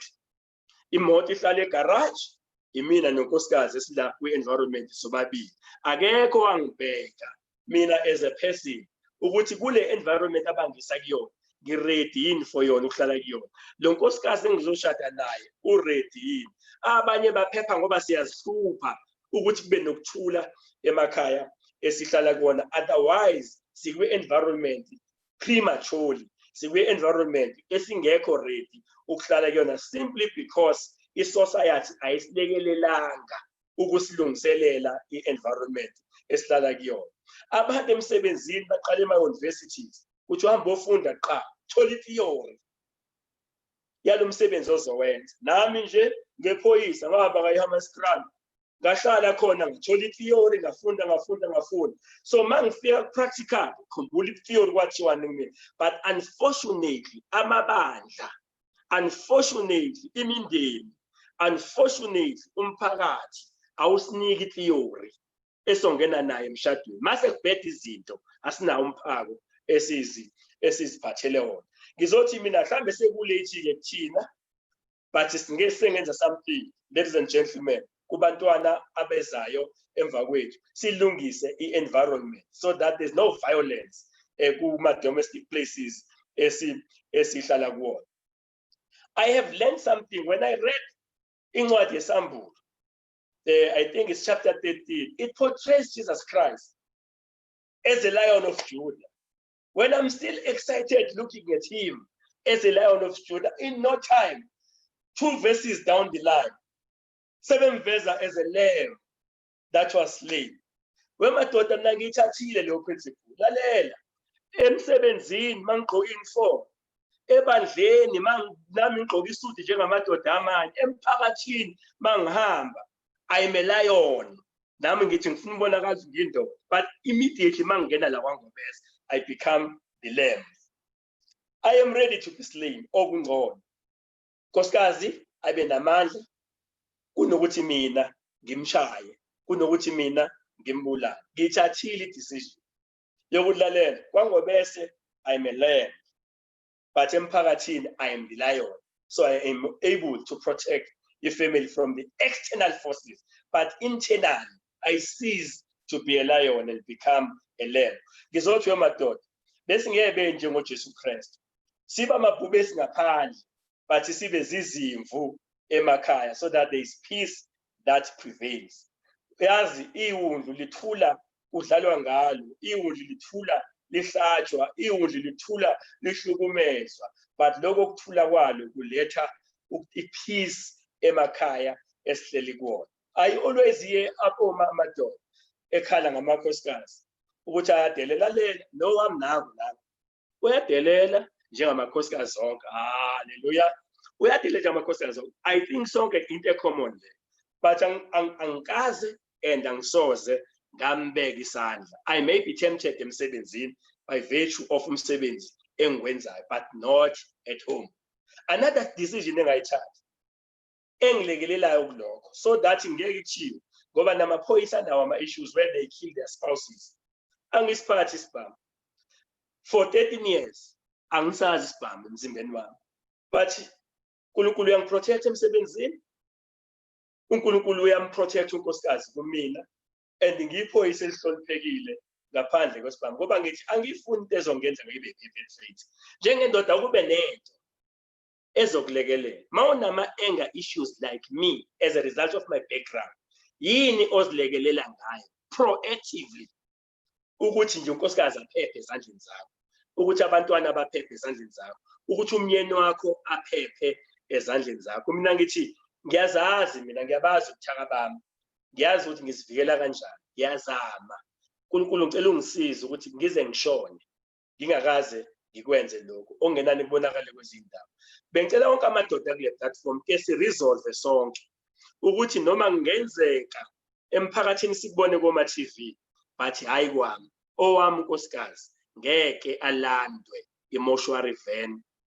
imoto ihlala egarage, imina nonkosikazi esila kwi-environment sobabili. Akekho wangibheka mina as a person ukuthi kule environment abangisa kuyona ngiready yini for yona ukuhlala kuyona. Lo nkosikazi engizoshada naye uready yini. Abanye baphepha ngoba siyazihlupha ukuthi kube nokuthula emakhaya esihlala kuona. Otherwise sikwi-environment prematurely, sikwi-environment esingekho ready ukuhlala kuyona, simply because i-society ayisilekelelanga ukusilungiselela i-environment esihlala kuyona. Abantu emsebenzini baqala ema-universities, uthi uhamba ofunda qha, thola i-theory yalo msebenzi ozowenza. Nami nje ngephoyisa ngahamba ngayihamastran, ngahlala khona ngithola i-theory, ngafunda. So mangifika practical, khumbula i-theory kwathiwani kumina. But unfortunately amabandla, unfortunately imindeni, unfortunately umphakathi awusiniki i-theory esongena naye emshadweni. Mase kubheda izinto asinawo umphako esiziphathele wona. Ngizothi mina mhlambe sekulate ke kuthina, but singeke sengenza something, ladies and gentlemen, kubantwana abezayo emva kwethu, silungise i-environment so that there's no violence kuma-domestic places esihlala kuwona. I have learned something when I read incwadi yeSambulo. I think it's chapter 13. It portrays Jesus Christ as a Lion of Judah. When I'm still excited looking at him as a Lion of Judah, in no time, 2 verses down the line, 7 verses as a lamb that was slain. When my daughter nangithathile leyo principle, lalela emsebenzini mangigqoka uniform, ebandleni nami ngigqoka isuti njengamadoda amanye, emphakathini mangihamba, I'm a lion. Nami ngithi ngifuna ubonakala ngiyindoda, but immediately mangena la kwangobese, I become the lamb. I am ready to be slain. Okungcono. Nkosikazi abe namandla kunokuthi mina ngimshaye, kunokuthi mina ngimbulale. Ngithathile i-decision yokulalela kwangobese, I'm a lamb, but emphakathini I am the lion. So I am able to protect the family from the external forces, but internally I cease to be a lion and become a lamb. Ngizothi wemadoda, bese ngeke njengoJesu Kristu. Siba amabhubesi ngaphandle, but sibe zizimvu emakhaya, so that there is peace that prevails. Yazi iwundlu lithula kudlalwa ngalo, iwundlu lithula lihlatshwa, iwundlu lithula lihlukumezwa, but lokho kuthula kwalo kuletha i-peace emakhaya esihleli kuwona. I always hear apho amadoda ekhala ngamakhosikazi. ukuthi ayadelela lela no wami nangu la uyadelela njengamakhosikazi zonke haleluya uyadelela njengamakhosikazi zonke I think sonke into common le but angikaze and angisoze ngambeka isandla I may be tempted emsebenzini by virtue of umsebenzi engwenzayo but not at home another decision engayithatha engilekelelayo kulokho so that ngeke kuthiwe ngoba namaphoyisa nawo ama-issues where they kill their spouses angisiphathi isibhamu for 13 years angisazi isibhamu emzimbeni wami but uNkulunkulu uyangiprotect emsebenzini uNkulunkulu uyamprotect unkosikazi kumina and ngiyiphoyisa elihloniphekile ngaphandle kwesibhamu ngoba ngithi angifuni into ezongenza ngibe perfect njengendoda kube nento ezokulekelela mawunama anger issues like me as a result of my background yini ozilekelela ngayo proactively ukuthi nje unkosikazi aphephe ezandleni zakho ukuthi abantwana abaphephe ezandleni zakho ukuthi umyeni wakho aphephe ezandleni zakho mina ngithi ngiyazazi mina ngiyabazi ubuthaka bami ngiyazi ukuthi ngisivikela kanjani ngiyazama uNkulunkulu ngicela ungisize ukuthi ngize ngishone ngingakaze ngikwenze lokho ongenani kubonakala kwezindawo bengicela wonke amadoda kule platform ke si resolve sonke ukuthi noma ngenzeka emphakathini sikubone koma TV but hayi kwami owami unkosikazi ngeke alandwe emotionary van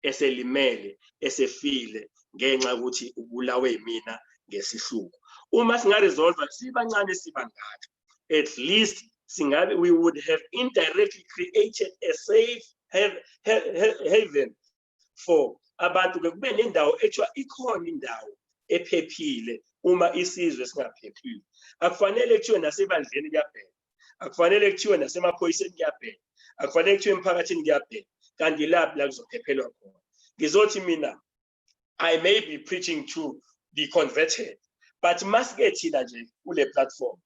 eselimele esefile ngenxa ukuthi ubulawe yimina ngesihluku uma singaresolve sibancane sibangaka at least singabe we would have indirectly created a safe haven for abantu kube nendawo ethiwa ikhona indawo ephephile uma isizwe singaphephile akufanele kuthiwe nasebandleni kuyabheka akufanele kuthiwe nasemaphoyiseni kuyabheka akufanele kuthiwe emphakathini kuyabheka kanti lapho la kuzophephelwa khona ngizothi mina I may be preaching to the converted but masike thina nje kule platform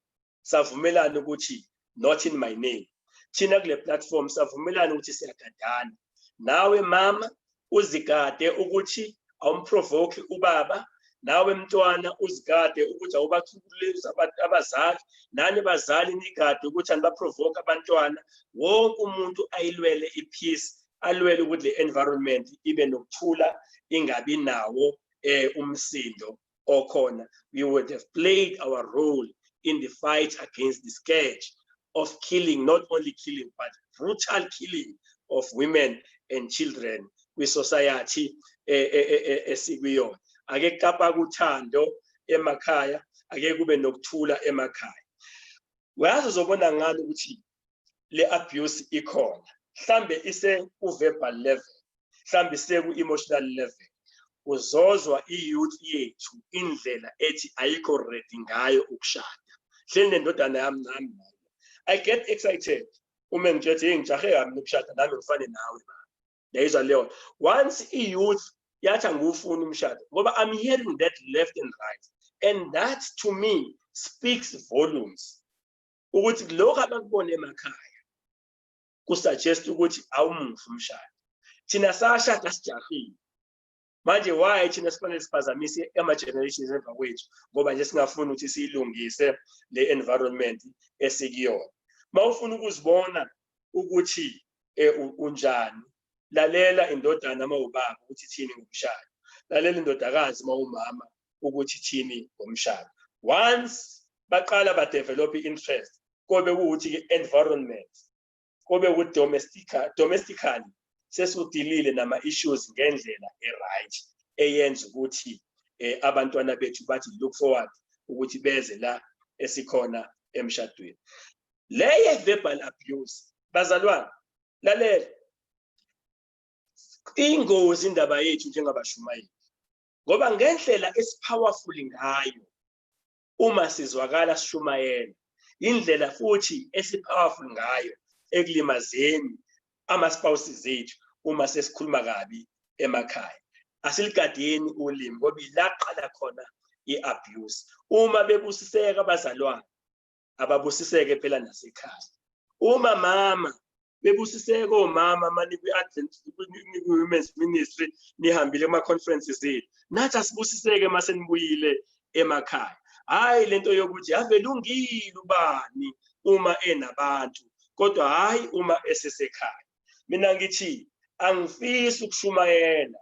savumelana ukuthi not in my name thina kule platform savumelana ukuthi siyagadana nawe mama uzigade ukuthi awumprovoke ubaba nawe mntwana uzigade ukuthi awubathulisa abazali nani bazali nigade ukuthi anibaprovoke abantwana wonke umuntu ayilwele ipeace alwele ukuthi le environment ibe nokuthula ingabi nawo umsindo okhona we would have played our role in the fight against the scourge of killing not only killing but brutal killing of women and children with society esikuyona ake kapa kuthando emakhaya ake kube nokuthula emakhaya uyazi uzobona ngalo ukuthi le abuse ikhona mhlambe ise ku verbal level mhlambe ise ku emotional level uzozwa iyouth yethu indlela ethi ayikho ready ngayo ukushada hleli nendodana yami nami I get excited uma ngithethe ngijahe yami ukushada nami ngifane nawe baba yayizwa leyo once iyouth yathi angufuni umshado ngoba I'm hearing that left and right and that to me speaks volumes ukuthi lokho abakubona emakhaya kusuggest ukuthi awumufi umshado thina sashada sijahile manje why thina sifanele siphazamise ama generations emva kwethu ngoba nje singafuni ukuthi siyilungise le environment esikuyona mawufuna ukuzibona ukuthi unjani lalela indodana mawubaba ukuthi thini ngomshado lalela indodakazi mawumama ukuthi thini ngomshado once baqala ba develop interest kobe ukuthi ke environment kobe ku domestically sesudilile nama issues ngendlela eright eyenza ukuthi abantwana bethu bathi look forward ukuthi beze la esikhona emshadweni leye verbal abuse bazalwane lalela ingozi indaba yethu njengabashumayeli ngoba ngendlela esipowerful ngayo uma sizwakala sishumayela indlela futhi esipowerful ngayo ekulimazeni ama spouses ethu uma sesikhuluma kabi emakhaya asiligadeni ulimi ngoba ilaqala khona iabuse uma bebusiseka abazalwane ababusiseke phela nasekhaya uma mama bebusiseke omama mani women's ministry nihambile kuma conferences ethu nathi asibusiseke mase nibuyile emakhaya hayi lento yokuthi avelungile ubani uma enabantu kodwa hayi uma esesekhaya. Mina ngithi angifisi ukushumayela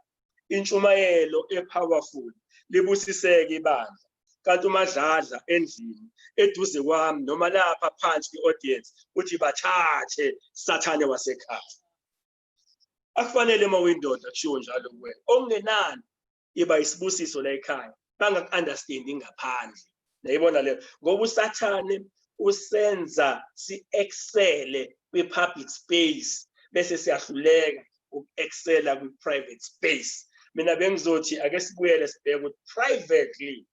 intshumayelo epowerful libusiseke ibandla kanti umadladla endlini eduze kwami noma lapha phansi kwi-audience uthi bathathe sathane wasekhaya. Akufanele uma uyindoda kushiwo njalo kuwe okungenani iba isibusiso la ekhaya bangaku-understandi ngaphandle. Nayibona leyo ngoba usathane usenza si-excele kwi-public space bese siyahluleka uku-excela kwi-private space. Mina bengizothi ake sibuyele sibheke ukuthi privately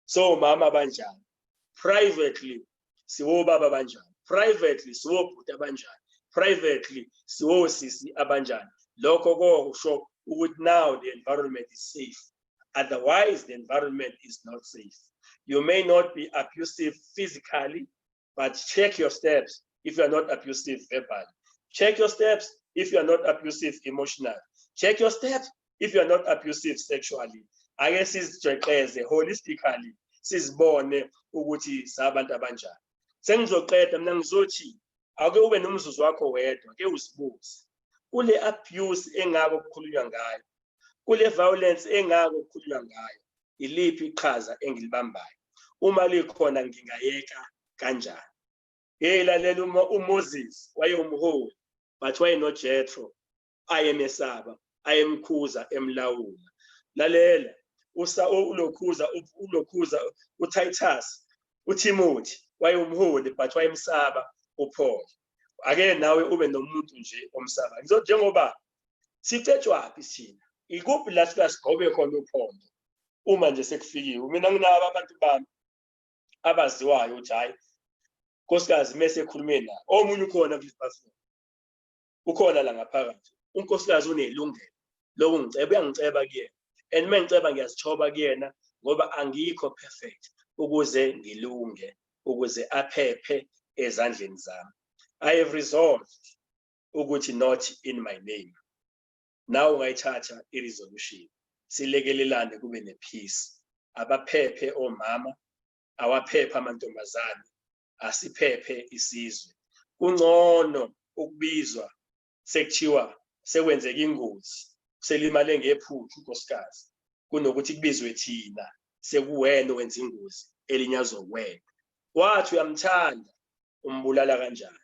so mama abanjani, privately siwo baba abanjani, privately siwo bhuti abanjani, privately siwo sisi abanjani. Lokho kusho ukuthi now the environment is safe. Otherwise the environment is not safe. You may not be abusive physically, but check your steps if you are not abusive verbally. Check your steps if you are not abusive emotionally. Check your steps if you are not abusive sexually. I guess sizijexeze holistically sizibone ukuthi sabantu abanjani. Sengizoqeda mina ngizothi ake ube nomzuzu wakho wedwa ke usibuze. Kule abuse engako kukhulunywa ngayo, kule violence engako kukhulunywa ngayo, iliphi iqhaza engilibambayo? Uma likhona ngingayeka kanjani? Hey lalela uMoses wayemholi but wayenoJethro ayemesaba ayemkhuza emlawula. Lalela ulokhuza uTitus uTimothy wayemholi but wayemsaba uPaul. Ake nawe ube nomuntu nje omsaba. Njengoba sicetshwaphi sina ikuphi la sigobe khona uphondo uma nje sekufikiwe. Mina nginabo abantu bami abaziwayo ukuthi hayi nkosikazi mase ekhulume nayo omunye ukhona kulesiphasini ukhona la ngaphakathi unkosikazi unelungelo lokungiceba uyangiceba kuyena and mengiceba ngiyasithoba kuyena ngoba angikho perfect ukuze ngilunge ukuze aphephe ezandleni zami. I have resolved ukuthi not in my name. Now ungayithatha i-resolution silekelelane kube ne-peace. Abaphephe omama, awaphephe amantombazane, asiphephe isizwe. Kungcono ukubizwa sekuthiwa sekwenzeka ingozi selimale ngephuthu unkosikazi kunokuthi kubizwe thina sekuwena owenza ingozi elinyazwa wena. Wathi uyamthanda umbulala kanjani?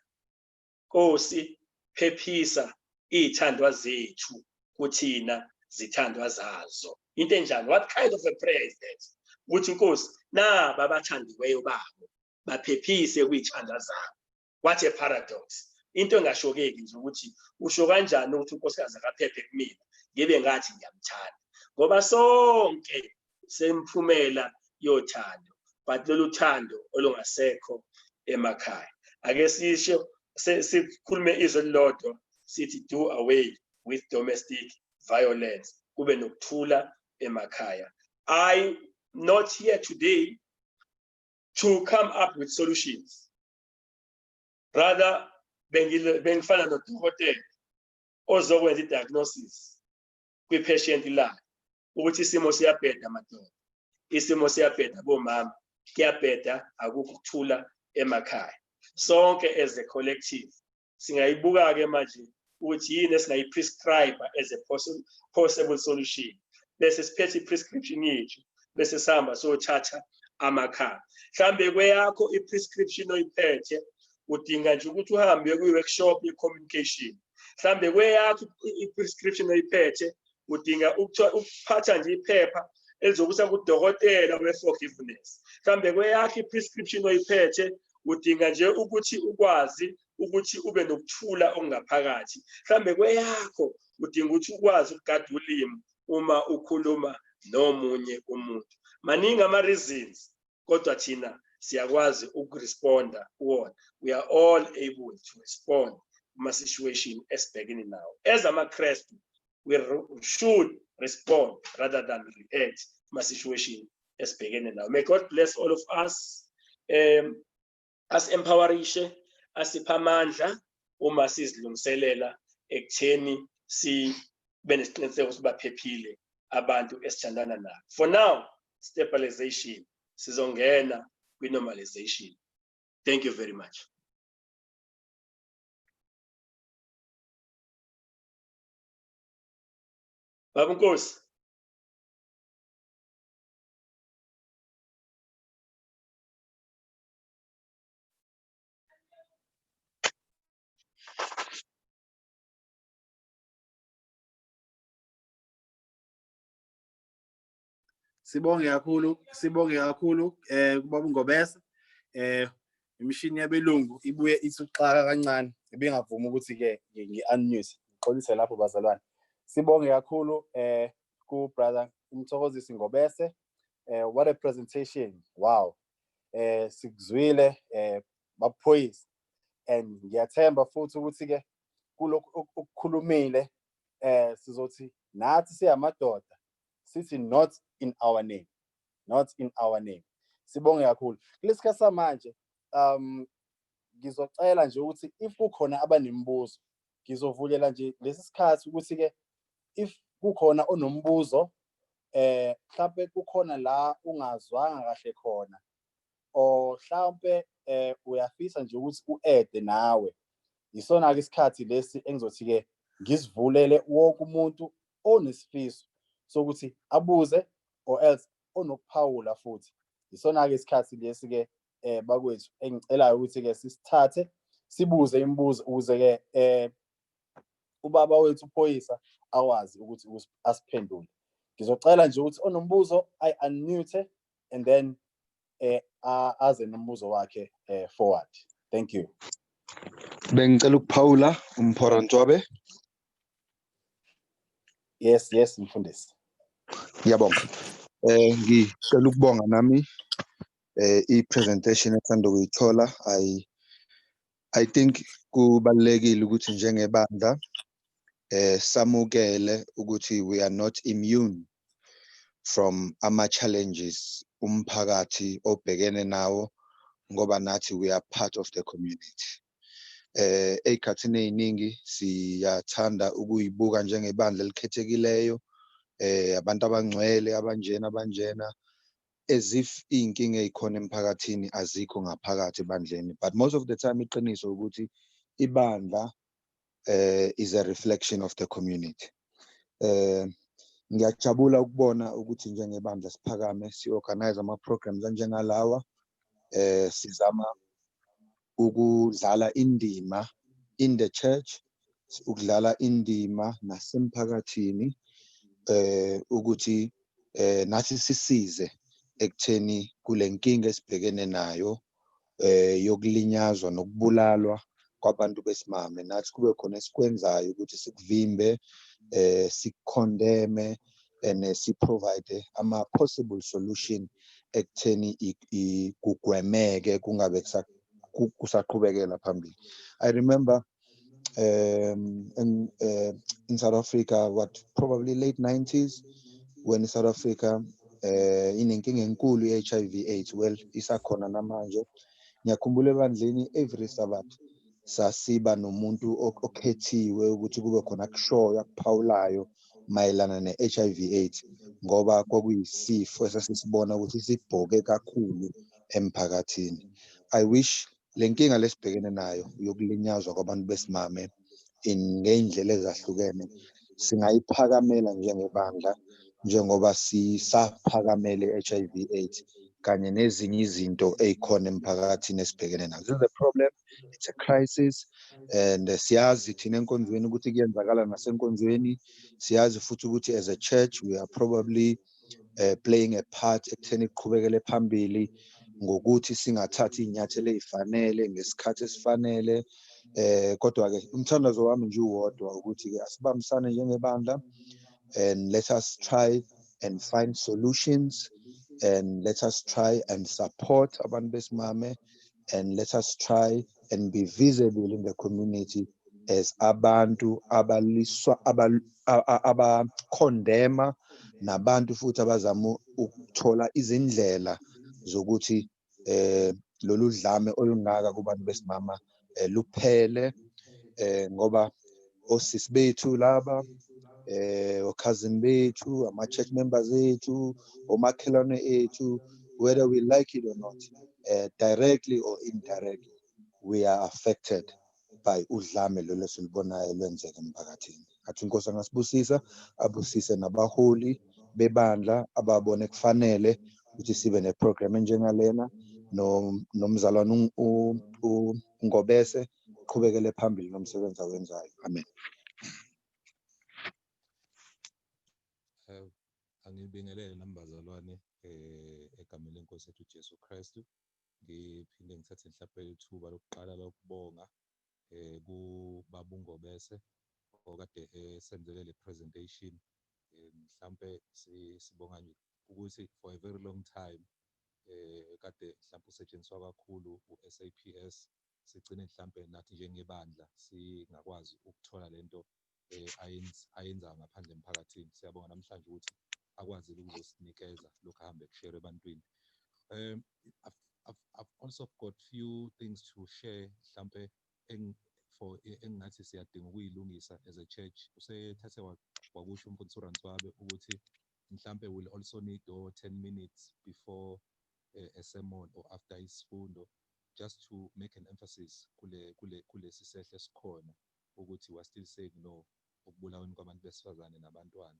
Nkosi phephisa ithandwa zethu kuthina zithandwa zazo. Into enjani? What kind of a prayer is that? Uthi Nkosi naba abathandiweyo babo baphephise kuyithandwa zabo. What a paradox. Into engashokeki nje ukuthi usho kanjani ukuthi unkosikazi akaphephe kumina ngibe ngathi ngiyamthanda ngoba sonke semphumela yothando but lolu thando olungasekho emakhaya. Ake sisho sikhulume izwi elilodwa sithi do away with domestic violence kube nokuthula emakhaya. I'm not here today to come up with solutions. Rather bengifana nodokotela ozokwenza i-diagnosis kwi-patient lakhe ukuthi isimo siyabheda madoda, isimo siyabheda bomama, kuyabheda akukho ukuthula emakhaya. Sonke as a collective singayibuka-ke manje ukuthi yini esingayi-prescribe as a possible solution. Bese siphethe i-prescription yethu bese sihamba sothatha amakhala. Mhlambe kweyakho i-prescription oyiphethe udinga nje ukuthi uhambe kwi-workshop ye-communication. Mhlambe kweyakho i-prescription oyiphethe udinga ukuphatha nje iphepha elizokusa kudokotela we-forgiveness. Mhlambe kweyakho i-prescription oyiphethe udinga nje ukuthi ukwazi ukuthi ube nokuthula okungaphakathi. Mhlambe kweyakho udinga ukuthi ukwazi ukugada ulimi uma ukhuluma nomunye umuntu. Maningi ama-reasons kodwa thina siyakwazi ukuresponda kuwona. We are all able to respond kuma situation esibhekene nawo. As amaKrestu we should respond rather than react kuma situation esibhekene nawo. May God bless all of us. As-empowerishe, asipha amandla uma sizilungiselela ekutheni sibe nesiqiniseko sibaphephile abantu esithandana nabo. For now, stabilization sizongena kwi-normalization. Thank you very much. Baba Nkosi. Sibonge kakhulu kubaba uNgobese. Imishini yabelungu ibuye isuxaka kancane ibingavuma ukuthi ke ngi-unmute ngixolise lapho bazalwane. Sibonge kakhulu ku brother uMthokozisi Ngobese. What a presentation. Wow. Sikuzwile baphoyisa, and ngiyathemba futhi ukuthi ke kulokhu ukukhulumile sizothi nathi siyamadoda sithi not in our name, not in our name. Sibonge kakhulu kulesikhathi samanje. Ngizocela nje ukuthi if kukhona abanembuzo ngizovulela nje lesi sikhathi ukuthi ke if kukhona onombuzo mhlawumbe kukhona la ungazwanga kahle khona, o mhlawumbe uyafisa nje ukuthi u-ede nawe, isona ke isikhathi lesi engizothi ke ngisivulele wonke umuntu onesifiso sokuthi abuze or else onokuphawula futhi. Isona ke isikhathi lesi ke bakwethu engicelayo ukuthi ke sisithathe sibuze imibuzo ukuze ke ubaba wethu uphoyisa akwazi ukuthi asiphendule. Ngizocela nje ukuthi onombuzo unmute and then aze nombuzo wakhe forward. Thank you. Bengicela ukuphawula umphorontswabe. Yes mfundisi. Ngiyabonga. Ngicela ukubonga nami i-presentation esanda kuyithola. I think kubalekile ukuthi njengebandla samukele ukuthi we are not immune from ama-challenges umphakathi obhekene nawo ngoba nathi we are part of the community. Ey'khathini ey'ningi siyathanda ukuyibuka njengebandla elikhethekileyo, abantu abangcwele abanjena as if iy'nkinga ey'khona emphakathini azikho ngaphakathi ebandleni, but most of the time iqiniso ukuthi ibandla is a reflection of the community. Ngiyajabula ukubona ukuthi njengebandla siphakame si-organize ama-programs anjengalawa, sizama ukudlala indima in the church, ukudlala indima nasemphakathini, ukuthi nathi sisize ekutheni kule nkinga esibhekene nayo yokulinyazwa nokubulalwa kwabantu besimame, nathi kube khona esikwenzayo ukuthi sikuvimbe, sikukondeme and si-provide ama-possible solution ekutheni kugwemeke kungabe kusaqhubekela phambili. I remember in South Africa, probably late 90s, when South Africa inenkinga enkulu ye-HIV/AIDS, well, isakhona namanje. Ngiyakhumbula ebandleni every Sabbath sasiba nomuntu okhethiwe ukuthi kube khona akushoyo akuphawulayo mayelana ne-HIV/AIDS ngoba kwakuyisifo esasisibona ukuthi sibhoke kakhulu emphakathini. I wish le nkinga lesibhekene nayo yokulinyazwa kwabantu besimame ngey'ndlela ezahlukene singayiphakamela njengebandla njengoba sisaphakamele i-HIV/AIDS kanye nezinye izinto ey'khona emphakathini esibhekene nazo. This is a problem, it's a crisis, and siyazi thina enkonzweni ukuthi kuyenzakala nasenkonzweni. Siyazi futhi ukuthi as a church we are probably playing a part ekutheni kuqhubekele phambili ngokuthi singathathi iy'nyathelo ey'fanele ngesikhathi esifanele. Kodwa-ke umthandazo wami nje uwodwa ukuthi-ke asibambisane njengebandla and let us try and find solutions, and let us try and support abantu besimame, and let us try and be visible in the community as abantu abakhondema nabantu futhi abazama ukuthola izindlela zokuthi lolu dlame olungaka kubantu besimama luphele, ngoba osisi bethu laba, cousin bethu, ama-church members ethu, omakhelwane ethu, whether we like it or not, directly or indirectly, we are affected by udlame lolo silibonayo lwenzeka emphakathini. Athi inkosi angasibusisa, abusise nabaholi bebandla ababone kufanele ukuthi sibe neprogram enjengalena nomzalwane uNgobese qhubekele phambili nomsebenzi awenzayo. Amen. Angibingelele nambazalwane egameni lenkosi yethu Jesu Kristu. Ngiphinde ngithathe mhlawumbe ithuba lokuqala lokubonga kubaba uNgobese okade esenzele le presentation. Mhlawumbe sibonga nje ukuthi for a very long time kade mhlawumbe usetshenziswa kakhulu uSAPS, sigcine mhlawumbe nathi njengebandla singakwazi ukuthola lento ayenza ngaphandle emphakathini. Siyabonga namhlanje ukuthi akwazile ukuzosinikeza lokho ahambe kushare ebantwini. I've also got few things to share mhlawumbe engathi siyadinga ukuyilungisa as a church. Usethathe wakusho umfundisi uRanswabe ukuthi mhlawumbe will also need 10 minutes before a sermon or after isifundo, just to make an emphasis kule sisehle sikhona ukuthi we are still saying no ukubulaweni kwabantu besifazane nabantwana.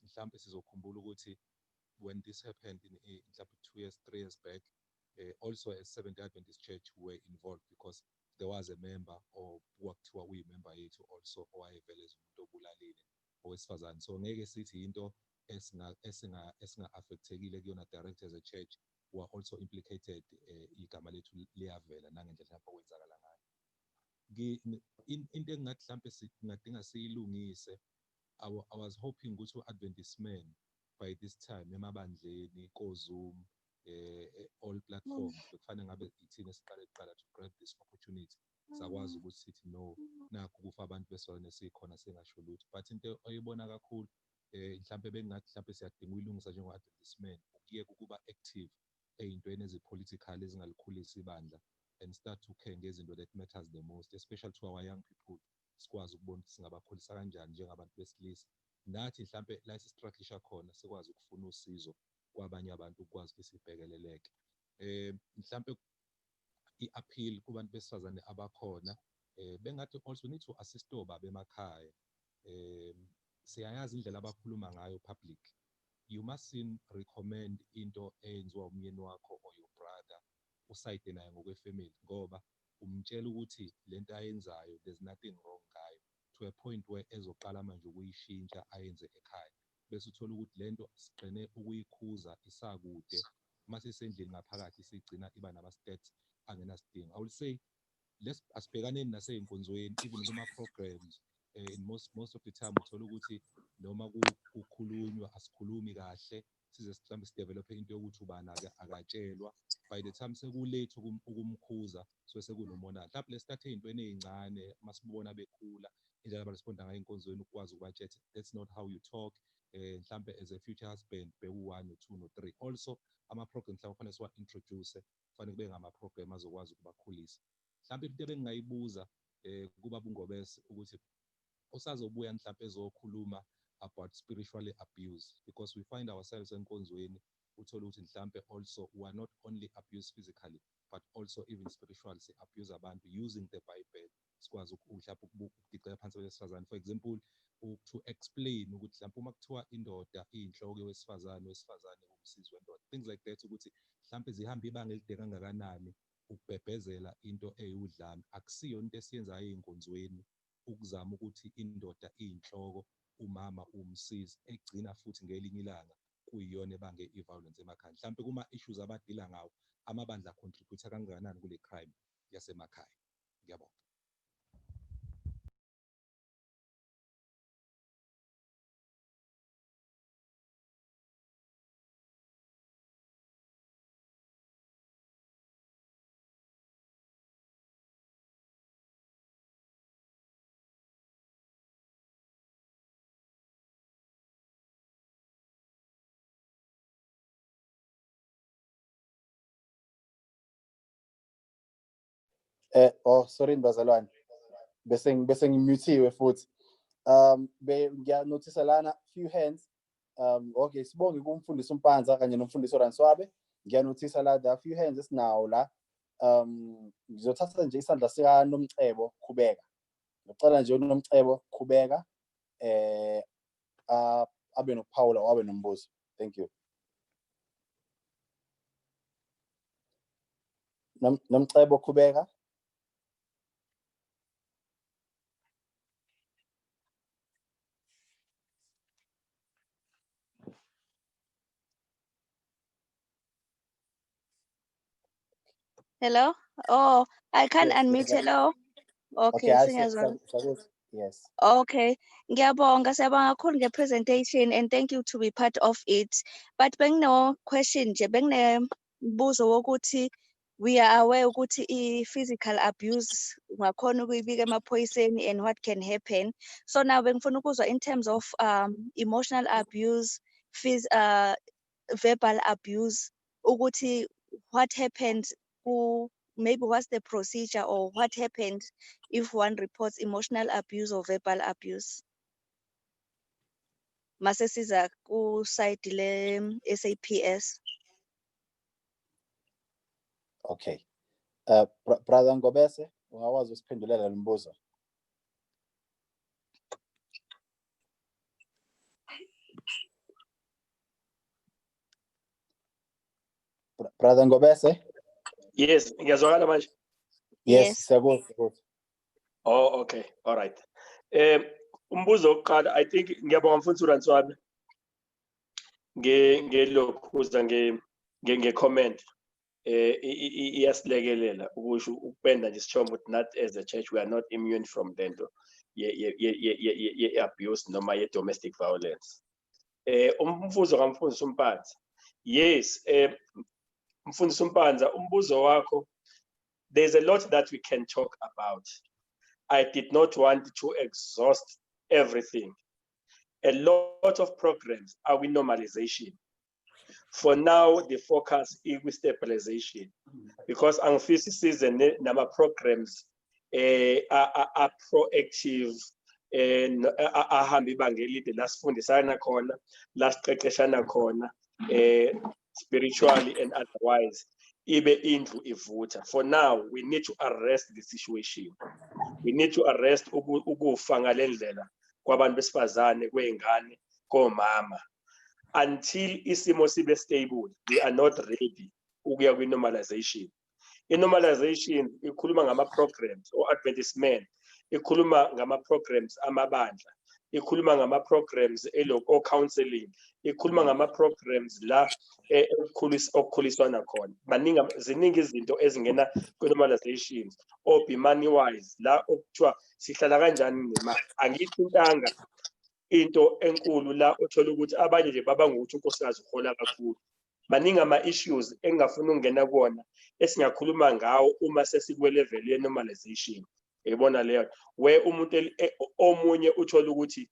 Mhlawumbe sizokhumbula ukuthi when this happened in mhlawumbe 2 years 3 years back, also as Seventh-day Adventist Church were involved because there was a member of wakuthiwa uyimember yethu also owayeveleza umuntu obulalile owesifazane. So ngeke sithi into esinga-affectekile kuyona direct as a church, we are also implicated igama lethu liyavela nangendlela lapho kwenzakala ngayo. Into engathi mhlawumbe singadinga siyilungise. I was hoping ukuthi u-Adventist man by this time emabandleni ko-Zoom all platforms bekufanele ngabe ithina esiqala to grab this opportunity, sakwazi ukuthi sithi no nakho kufa abantu besifazane sikhona singasho lutho. But into oyibona kakhulu mhlawumbe bengathi mhlawumbe siyadinga uyilungisa njengo-Adventist man, ukuyeka ukuba active ey'ntweni ezipolitical ezingalikhulisa ibandla and start to care ngezinto that matters the most, especially to our young people. Sikwazi ukubona ukuthi singabakhulisa kanjani njengabantu besilisa, nathi mhlawumbe la sistruggle khona sikwazi ukufuna usizo kwabanye abantu ukwazi ukuthi sibhekeleleke. Mhlawumbe i-appeal kubantu besifazane abakhona, bengathi also need to assist obaba emakhaya. Siyayazi indlela abakhuluma ngayo public. You mustn't recommend into eyenziwa umyeni wakho or your brother usayide naye ngokwefamily ngoba umtshela ukuthi lento ayenzayo there's nothing wrong ngayo, to a point where ezoqala manje ukuyishintsha ayenze ekhaya, bese uthola ukuthi lento siqine ukuyikhuza isakude mase sendlini ngaphakathi sigcina iba nama-stats angenasidingo. I will say asibhekaneni nasey'nkonzweni, even kuma-programs in most of the time uthola ukuthi noma kukhulunywa asikhulumi kahle, size mhlawumbe sidevelophe into yokuthi ubani akatshelwa. By the time sekulethe ukumkhuza so sekunomonakalo. Mhlawumbe lesithathe ey'ntweni ey'ncane masibona bekhula indlela abaresponda ngayo ey'nkonzweni ukwazi ukubatshela that's not how you talk. Mhlawumbe as a future husband beku-1 no 2 no 3. Also ama-program mhlawumbe kufanele siwa-introduce, kufanele kube ngama-program azokwazi ukubakhulisa. Mhlawumbe into ebengingayibuza kubaba uNgobese ukuthi usazobuya mhlawumbe ezokhuluma about spiritual abuse, because we find ourselves enkonzweni uthola ukuthi mhlawumbe also we are not only abused physically but also even spiritually si-abuse abantu using the Bible. Sikwazi mhlawumbe ukudicela phansi kwesifazane, for example to explain ukuthi mhlawumbe uma kuthiwa indoda iyinhloko wesifazane umsizi wendoda, things like that, ukuthi mhlawumbe zihamba ibanga elide kangakanani ukubhebhezela into eyiwudlame. Akusiyo into esiyenzayo ey'nkonzweni ukuzama ukuthi indoda iyinhloko umama umsizi, egcina futhi ngelinye ilanga kuyiyona ebange i-violence emakhaya. Mhlawumbe kuma-issues abadila ngawo amabandla contribute kangakanani kule crime yasemakhaya. Ngiyabonga. Sorry bazalwane, bese ngimuthiwe futhi. Ngiyanothisa lana few hands. Okay, sibonge kumfundisi uMpanza kanye nomfundisi uRanswabe. Ngiyanothisa la the few hands esinawo la ngizothatha nje isandla sika Nomcebo Khubeka. Ngicela nje uNomcebo Khubeka abe nokuphawula wabe nombuzo. Thank you. Nomcebo Khubeka. Hello? Oh, I can't Yes, unmute. yes. Hello? Okay, Okay, singazwakala. yes. Okay. Ngiyabonga kakhulu nge-presentation and thank you to be part of it. But bengino question nje, benginembuzo wokuthi we are aware ukuthi i-physical abuse ungakhona ukuyibika emaphoyiseni and what can happen. So now bengifuna ukuzwa in terms of emotional abuse, verbal abuse, ukuthi what happened, maybe what's the procedure or what happened if one reports emotional abuse or verbal abuse. Mase siza ku side le SAPS. Okay. Brother Ngobese, ungakwazi usiphendulela lo mbuzo? Brother Ngobese? Yes, ngiyazwakala manje. Yes, siyakuzwa. Oh, okay. All right. Umbuzo wokuqala, I think ngiyabonga mfundisi uRanswane ngelokhuza nge-comment. Iyasilekelela ukusho ukupenda nje sithombe ukuthi not as a church we are not immune from lento ye-abuse noma ye-domestic violence. Umbuzo kamfundisi uMpanza. Yes, mfundisi uMpanza, umbuzo wakho, there's a lot that we can talk about. I did not want to exhaust everything. A lot of programs are with normalization. For now, the focus is with stabilization, because angifisi season nama programs are proactive and ahamba ibanga elide la sifundisana khona, la siqeqeshana khona spiritually and otherwise. Ibe indlu ivutha. For now, we need to arrest the situation. We need to arrest ukufa ngalendlela kwabantu besifazane, kwezingane, komama. Until isimo sibe stable, we are not ready ukuya kwi-normalization. I-normalization ikhuluma ngama-programs o-advertisement, ikhuluma ngama-programs amabandla, ikhuluma ngama-programs o-counseling, ikhuluma ngama-programs la okukhuliswana khona. Ziningi izinto ezingena kwi-normalization, be money-wise, la okuthiwa sihlala kanjani nemali. Angiyithintanga into enkulu la uthola ukuthi abanye nje baba ngokuthi unkosikazi uhola kakhulu. Maningi ama-issues engingafuna ukungena kuwona esingakhuluma ngawo uma sesikwe-level ye-normalization. Uyibona leyo, where umuntu omunye uthola ukuthi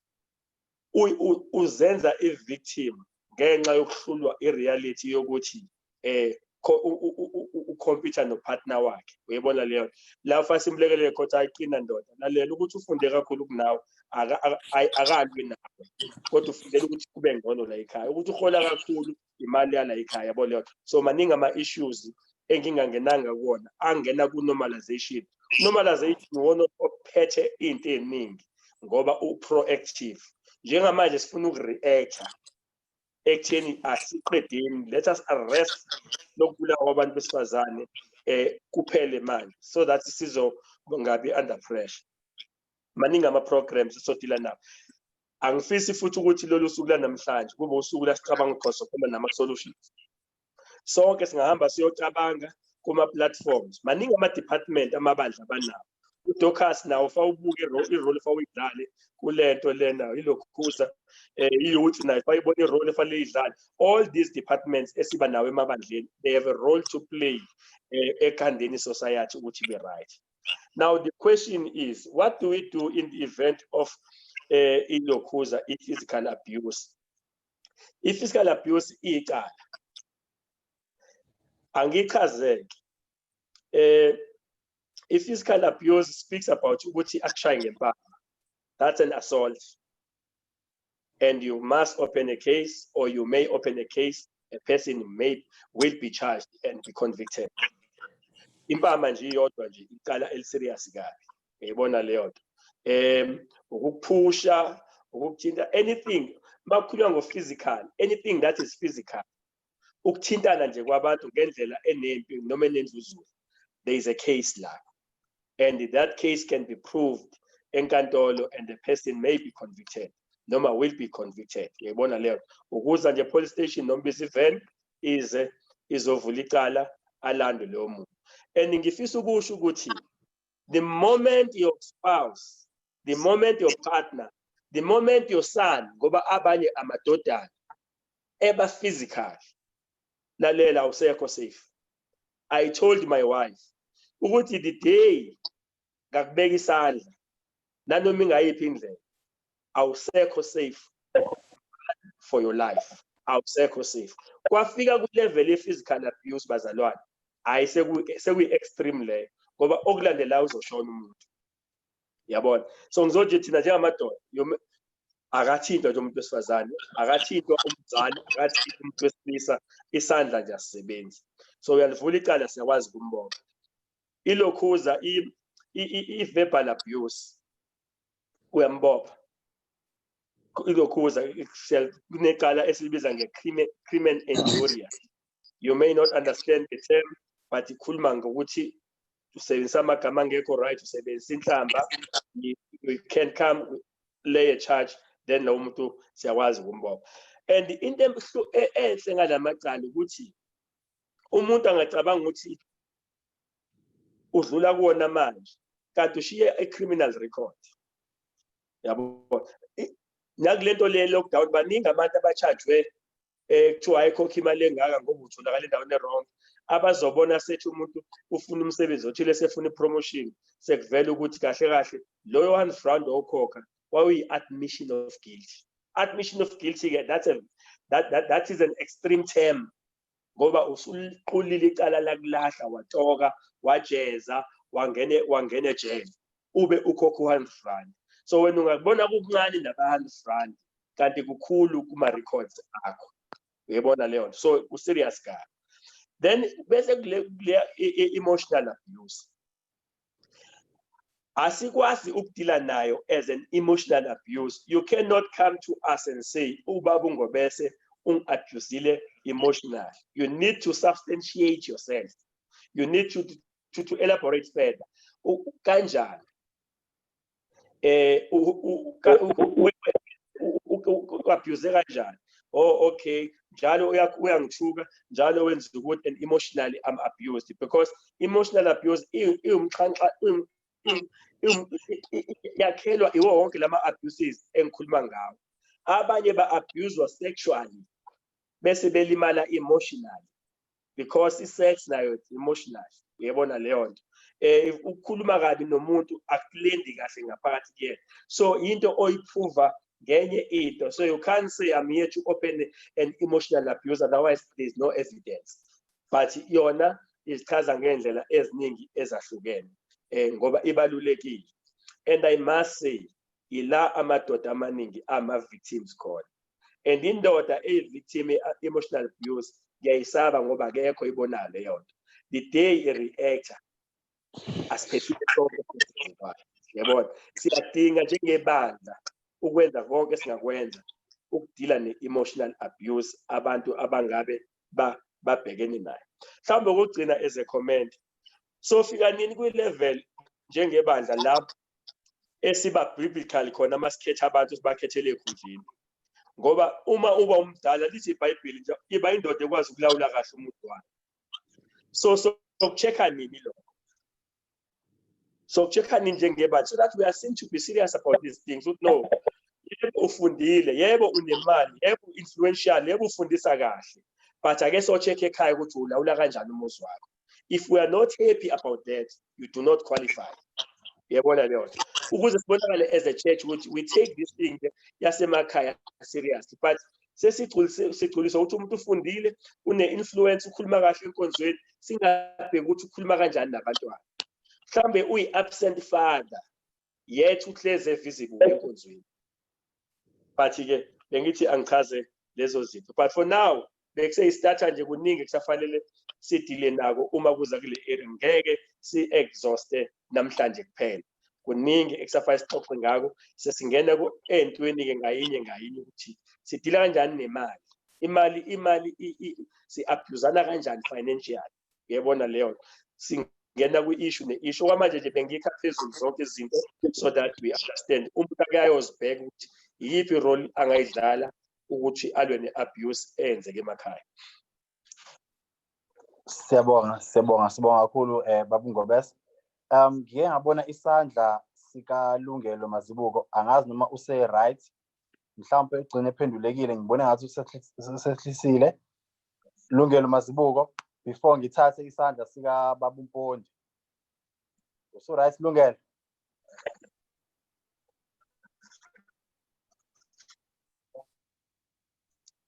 uzenza i-victim ngenxa yokuhlulwa i-reality yokuthi ukhompyutha nopartner wakhe. Uyibona leyo, la ufase imlekelele kodwa ayiqina ndoda, lalela ukuthi ufunde kakhulu kunawe akalwi nawe, kodwa ufundela ukuthi kube ngcono la ekhaya, ukuthi uhola kakhulu imali yala ekhaya. Yabo leyo, so maningi ama-issues engingangenanga kuwona angena ku-normalization. Normalization wona ophethe into eziningi ngoba u-proactive. Njengamanje sifuna uku-reacta ekutheni asiqedeni, let us arrest lokubulawa kwabantu besifazane kuphele manje, so that sizongabi under pressure. Maningi ama-programs esodila nawo. Angifisi futhi ukuthi lolu suku lanamhlanje kube usuku la sicabanga ukukhosopha nama-solutions. Sonke singahamba siyocabanga kuma-platforms. Maningi ama-department amabandla abanawo. UDocus nawo fawubuke i-role fawuyidlale kulento lena, ilokhuza i-youth nayo fayibona i-role efanele idlale. All these departments esiba nawo emabandleni, they have a role to play ekhandeni society ukuthi be right. Now the question is, what do we do in the event of ilokhuza, physical abuse? If physical abuse icala angichazeke, if physical abuse speaks about ukuthi akushaye ngempama, that's an assault, and you must open a case, or you may open a case. A person will be charged and be convicted. impama nje iyodwa nje icala eliserious kabi uyayibona leyo nto ukuphusha ukuthinta anything makukhulunywa ngo-physical anything that is physical ukuthintana nje kwabantu ngendlela enempi noma enendluzula there is a case la and that case can be proved enkantolo and the person may be convicted noma will be convicted uyayibona leyo ukuza nje police station noma bisiven ize izovula icala alandwe leyo muntu and ngifisa ukusho ukuthi the moment your spouse the moment your partner the moment your son ngoba abanye amadodana eba physical lalela awusekho safe. I told my wife ukuthi the day ngakubeka isandla nanoma ingayiphi indlela awusekho safe for your life awusekho safe kwafika ku level ye physical abuse bazalwane hayi sekuyi extreme le ngoba okulandela uzoshona umuntu yabona so ngizothi thina njengamadoda akathintwa nje umuntu wesifazane akathintwa umzali akathintwa umuntu wesilisa isandla nje asisebenzi so uyalivula icala siyakwazi kumbona ilokhuza i-verbal abuse uyambopha ilokhuza kunecala esilibiza nge-crimen injurious you may not understand the term but ikhuluma ngokuthi usebenzisa amagama angekho right usebenzisa inhlamba you can come lay a charge then lo muntu siyakwazi ukumbopha and into enhle ngalamacala ukuthi umuntu angacabanga ukuthi udlula kuwona manje kanti ushiye a-criminal record yabo nakulento le lockdown baningi abantu abachajwe kuthiwa ayikhokha imali engaka ngoba utholakala endaweni wrong abazobona sethi umuntu ufuna umsebenzi othile sefuna ipromotion sekuvela ukuthi kahle kahle loyo 1 round okhokha wayi admission of guilt. Admission of guilty that is an extreme term ngoba usuliqulile icala lakulahla watoka wajeza wangene ejele ube ukhokha 100 rand so wena ungakubona kukuncane naba 100 rand kanti kukhulu kuma records akho uyabona leyo so u serious guy then bese kule emotional abuse asikwazi ukudila nayo as an emotional abuse. You cannot come to us and say ubaba ngobese ungabusile emotional. You need to substantiate yourself. You need to elaborate further. Kanjani abuse kanjani oh okay njalo uyangithuka njalo wenza ukuthi and emotionally I'm abused because emotional abuse yakhelwa iwo wonke lama abuses engikhuluma ngawo abanye ba abuse sexually bese belimala emotionally because isex nayo emotional uyabona leyo nto ukukhuluma kabi nomuntu akulendi kahle ngaphakathi kuyena so into oyiprova ngenye into so you can't say I'm here to open an emotional abuse otherwise there is no evidence but yona ichaza ngendlela eziningi ezahlukene ngoba ibalulekile and I must say ila amadoda amaningi ama victims khona and indoda victim emotional abuse ngiyayisaba ngoba akekho ibona leyo nto the day reactor asiphephile sonke yabona siyadinga njengebandla ukwenza konke singakwenza ukudila ne-emotional abuse abantu abangabe babhekene nayo mhlawumbe ukugcina as a comment so fika nini kwi-level njengebandla lapho esiba biblical khona masikhetha abantu sibakhethele ekhundleni ngoba uma uba umdala lithi iBhayibheli nje iba indoda ekwazi ukulawula kahle umuntu wayo so ukuchecka nini lokho so checka nini njengebandla so that we are seen to be serious about these things no yebo ufundile yebo unemali yebo influential yebo ufundisa kahle but ake so check ekhaya ukuthi ulawula kanjani umuzi wakho if we are not happy about that you do not qualify yabona leyo ukuze sibonakale as a church ukuthi we take this thing yasemakhaya serious but sesiculisa ukuthi umuntu ufundile une influence ukhuluma kahle enkonzweni singabheki ukuthi ukhuluma kanjani nabantwana mhlambe uyi absent father yet uhleze visible enkonzweni but ke bengithi angichaze lezo zinto but for now bekuse starter nje kuningi kusafanele sidile nako uma kuza kule area ngeke si-exhauste namhlanje kuphela. Kuningi ekusafanele sixoxe ngako, sesingena entweni-ke ngayinye ukuthi sidila kanjani nemali. Imali si-abusana kanjani financial. Uyabona leyo. Singena kwi-issue ne-issue. Okwamanje nje bengikha phezulu zonke izinto so that we understand. Umuntu akayozibheka ukuthi iyiphi role angayidlala ukuthi alwe ne-abuse enzeke emakhaya. Siyabonga kakhulu Baba Ngobese. Ngike ngabona isandla sikaLungelo Mazibuko, angazi noma use right, mhlawumbe ugcine ephendulekile, ngibone ngathi usehlisile. Lungelo Mazibuko, before ngithathe isandla sika Baba Mpondi. Usu right Lungelo?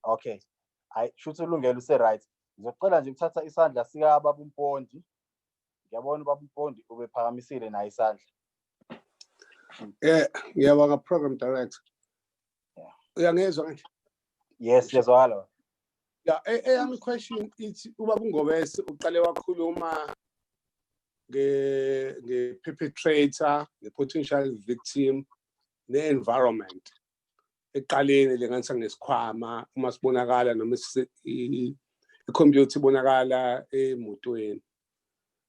Okay, shoot uLungelo use right. Ngizocela nje ukuthatha isandla sika Baba Mpondi. Ngiyabona Baba Mpondi ubephakamisile na isandla. Ngiyabonga program director. Uyangezwa kanje? Yes, siyazwakala. Eyami question ithi Ubaba Ngobese uqale wakhuluma nge-perpetrator, nge-potential victim, ne-environment. Eqaleni lenganisa ngesikhwama uma sibonakala noma i-computer ibonakala emotweni.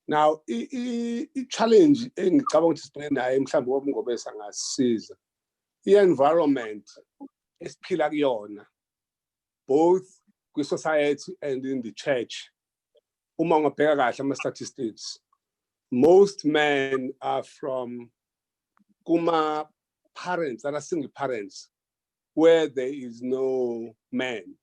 Now, i-challenge engicabanga ukuthi sibhekene nayo mhlawumbe Ubaba Ngobese angasisiza. I-environment esiphila kuyona, both kwi-society and in the church. Uma ungabheka kahle ama-statistics, most men are from parents that are single parents where there is no man.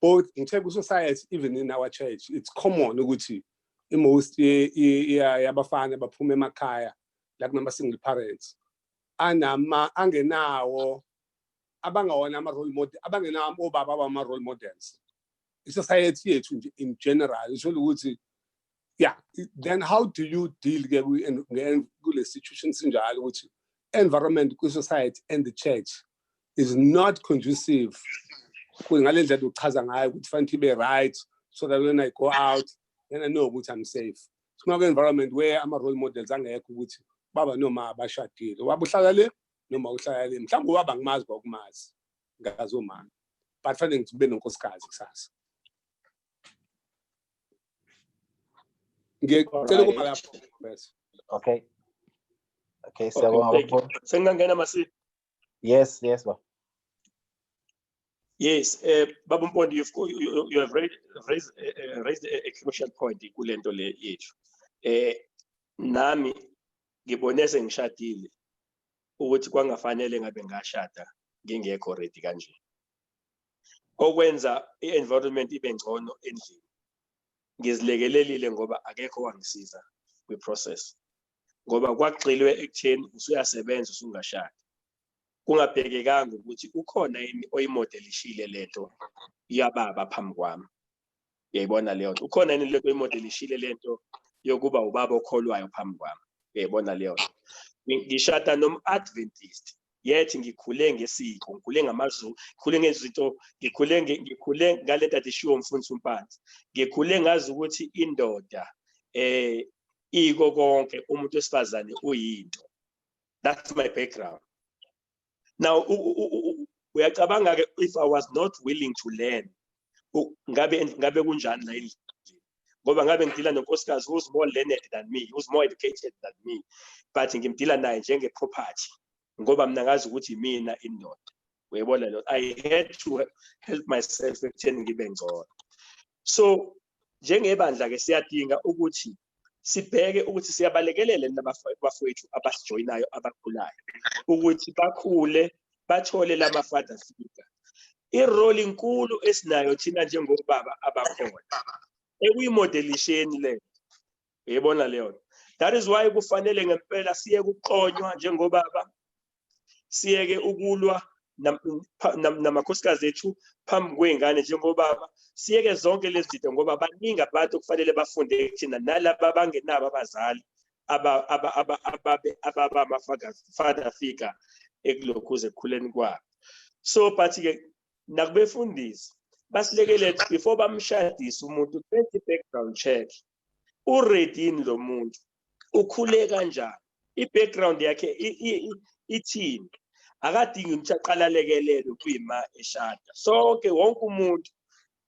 Both in terms of society, even in our church, it's common ukuthi most yabafana baphume emakhaya like nama single parents angenawo abangawona ama-role model, abangenawo obaba abama-role models. I-society yethu in general isho ukuthi then how do you deal kule situation sinjalo ukuthi environment kwi-society and the church is not conducive ngale ndlela uchaza ngayo ukuthi fanele ibe right so that when I go out then I know ukuthi I'm safe. Sinoke environment where ama-role models angekho ukuthi baba noma abashadile waba uhlala le noma uhlala le, mhlawumbe ubaba ngimazi ngokumazi ngazi umama, but fanele ngithi ube nonkosikazi kusasa. Ngicela ukuba lapho bese. Okay, siyabonga. Sengangena masi. Yes ba. Yes, Baba Mpondi, you have raised a crucial point kule nto le yethu. Nami ngibone sengishadile ukuthi kwangafanele ngabe ngashada ngingekho ready kanje. Okwenza i-environment ibe ngcono endlini. Ngizilekelelile ngoba akekho wangisiza kwi-process. Ngoba kwagxilwe ekutheni usuyasebenza usungashada. Kungabhekekanga ukuthi ukhona yini oyimodelishile lento yababa phambi kwami. Uyayibona leyo nto. Ukhona yini lento oyimodelishile lento yokuba ubaba okholwayo phambi kwami. Uyayibona leyo nto. Ngishada nom-Adventist. Yet ngikhule ngesiko, ngikhule ngamaZulu, ngikhule ngezinto, ngikhule ngale nto adishiwo umfundisi uMphansi. Ngikhule ngazi ukuthi indoda iko konke umuntu wesifazane uyinto. That's my background. Now uyacabanga ke if I was not willing to learn ngabe kunjani la endlini, ngoba ngabe ngidila nonkosikazi who's more learned than me, who's more educated than me, but ngimdila naye njenge property ngoba mina ngazi ukuthi mina indoda. Uyabona lo, I had to help myself ekutheni ngibe ngcono. So njengebandla ke siyadinga ukuthi sibheke ukuthi siyabalekelela nabafowethu abasijoyinayo abakhulayo ukuthi bakhule bathole lama father figure. I-role inkulu esinayo thina njengobaba abakhona ekuyimodelisheni le. Uyabona leyo. That is why kufanele ngempela siye kuqonywa njengobaba, siyeke ukulwa namakhosikazi ethu phambi kwengane njengobaba, siyeke zonke lezi zinto ngoba baningi abantu kufanele bafunde kuthina nalabo abangenabo abazali father figure ekulokhuze ekukhuleni kwabo. So but ke nakubefundisi basilekelele before bamshadisa umuntu 20 background check. Uredini lo muntu ukhule kanjani, i-background yakhe ithini, akadingi ukuthi aqala lekelele kuyima eshada. Sonke wonke umuntu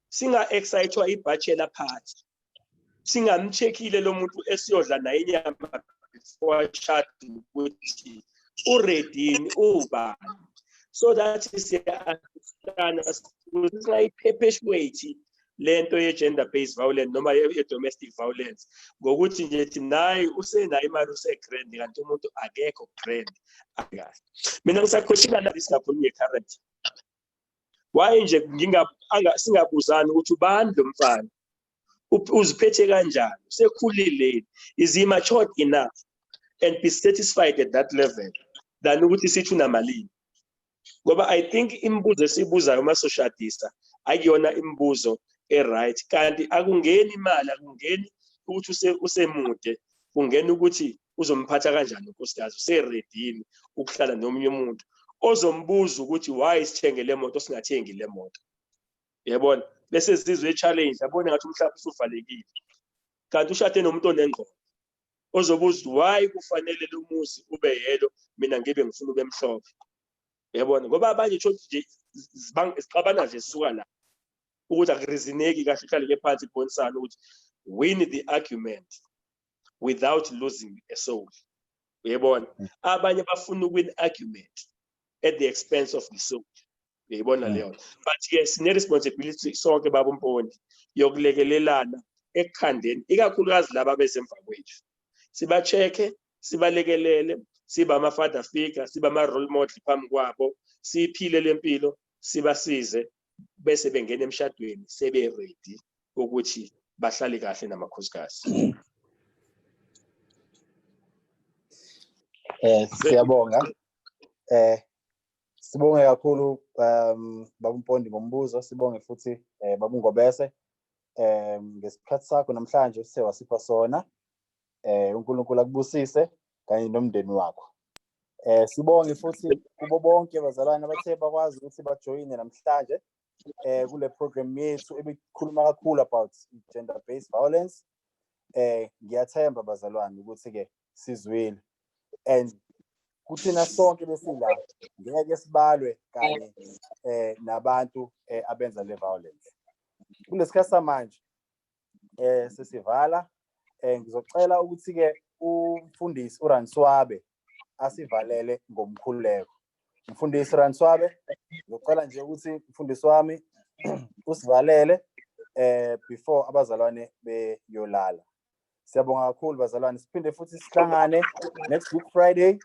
singa-excitwa i-bachelor party, singamcheckile lo muntu esiyodla naye inyama before ashade ukuthi uredini ubani, so that singayi-perpetuate lento ye-gender based violence noma ye-domestic violence ngokuthi nje thi naye usenayo imali use-grand kanti umuntu akekho grand akahle. Mina ngisakhoshina singakhulumi nge-character. Why nje singabuzani ukuthi ubani lo mfana, uziphethe kanjani, usekhulile, is he matured enough, and be satisfied at that level than ukuthi sithi unamalini. Ngoba I think imibuzo esibuzayo uma-socialista akuyona imibuzo right, kanti akungeni imali, akungeni ukuthi usemude, kungena ukuthi uzomphatha kanjani unkosikazi, useredini ukuhlala nomunye umuntu ozombuza ukuthi why sithenge le moto singathengi le moto. Yabona, bese sizwe i-challenge, yabona ngathi umhlaba usuvalekile, kanti ushade nomuntu onengqondo ozobuza why kufanele lo muzi ube yelo, mina ngibe ngifuna ube mhlophe. Yabona, ngoba abanye nje sixabana nje sisuka la ukuthi akurezineki kahle, uhlale phansi kubonisana ukuthi win the argument without losing a soul. Uyabona, abanye bafuna win argument at the expense of the soul. Uyayibona leyo. But yes, sine-responsibility sonke baba Mpondi yokulekelelana ekukhandeni, ikakhulukazi laba besemva kwethu. Siba-check-e, sibalekelele, siba ama-father figure, siba ama-role model phambi kwabo, siyiphile le mpilo, sibasize, bese bengena emshadweni sebe-ready ukuthi bahlale kahle namakhosikazi. Siyabonga. Sibonge kakhulu baba Mpondi ngombuzo, sibonge futhi baba Ngobese ngesikhathi sakho namhlanje sewasipha sona. uNkulunkulu akubusise kanye nomndeni wakho. Sibonge futhi kubo bonke abazalwane abathe bakwazi ukuthi bajoyine namhlanje kule program yethu ebikhuluma kakhulu about gender based violence. Ngiyathemba bazalwane ukuthi ke sizwile, and kuthina sonke besila ngeke sibalwe kanye nabantu abenza le violence. Kulesikhathi samanje sesivala, ngizocela ukuthi ke umfundisi uRanswabe asivalele ngomkhuleko. Umfundisi Ranswabe, ngicela nje ukuthi umfundisi wami usivalele before abazalwane beyolala. Siyabonga kakhulu bazalwane, siphinde futhi sihlangane next week Friday,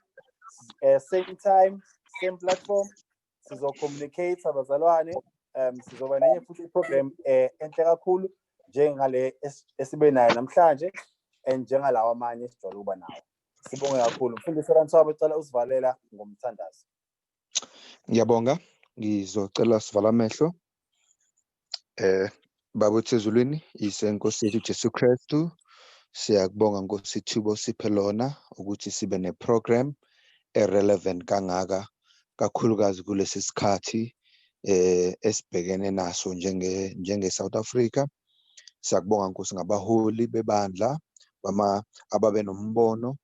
same time, same platform. Sizo communicate abazalwane, sizoba nenye futhi program enhle kakhulu njengale esibe nayo namhlanje njengalawa amanye esijwayele ukuba nawo. Sibonge kakhulu. Mfundisi Ranswabe, ucela usivalela ngomthandazo. Ngiyabonga, ngizocela sivala amehlo. Baba uthezulwini, isenkosi yethu Jesu Kristu, siyakubonga Nkosi ithuba osiphe lona ukuthi sibe ne-program relevant kangaka, kakhulukazi kulesi sikhathi esibhekene naso njenge South Africa. Siyakubonga Nkosi ngabaholi bebandla ababe nombono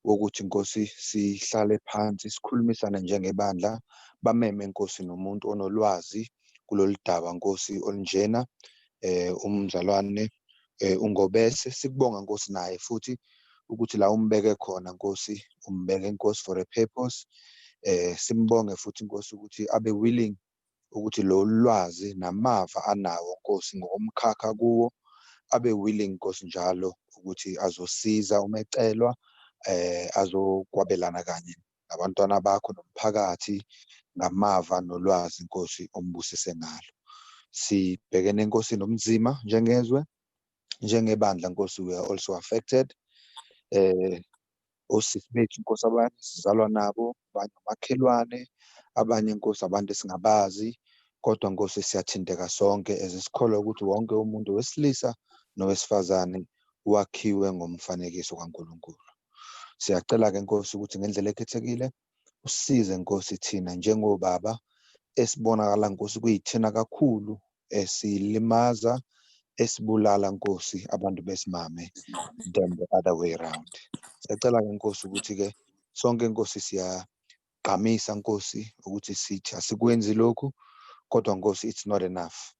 wokuthi Nkosi sihlale phansi sikhulumisane njengebandla, bameme Nkosi nomuntu onolwazi kulolu daba Nkosi olinjena, umzalwane uNgobese. Sikubonga Nkosi naye futhi ukuthi la umbeke khona Nkosi, umbeke Nkosi for a purpose. Simbonge futhi Nkosi ukuthi abe willing ukuthi lo lwazi namava anawo Nkosi ngokomkhakha kuwo, abe willing Nkosi njalo ukuthi azosiza uma ecelwa, azokwabelana kanye nabantwana bakho nomphakathi ngamava nolwazi Nkosi ombusise ngalo. Sibhekene Nkosi nomzima njengezwe, njengebandla Nkosi, we are also affected. Osisi bethu Nkosi abanye sizalwa nabo, abanye amakhelwane, abanye Nkosi abantu esingabazi, kodwa Nkosi siyathinteka sonke esikholwa ukuthi wonke umuntu wesilisa nowesifazane wakhiwe ngomfanekiso kaNkulunkulu. Siyacela ke Nkosi ukuthi ngendlela ekhethekile usize Nkosi thina njengobaba esibonakala Nkosi kuyithina kakhulu esilimaza esibulala Nkosi abantu besimame than the other way around. Siyacela ke Nkosi ukuthi ke sonke Nkosi siyagqamisa Nkosi ukuthi sithi asikwenzi lokhu kodwa Nkosi it's not enough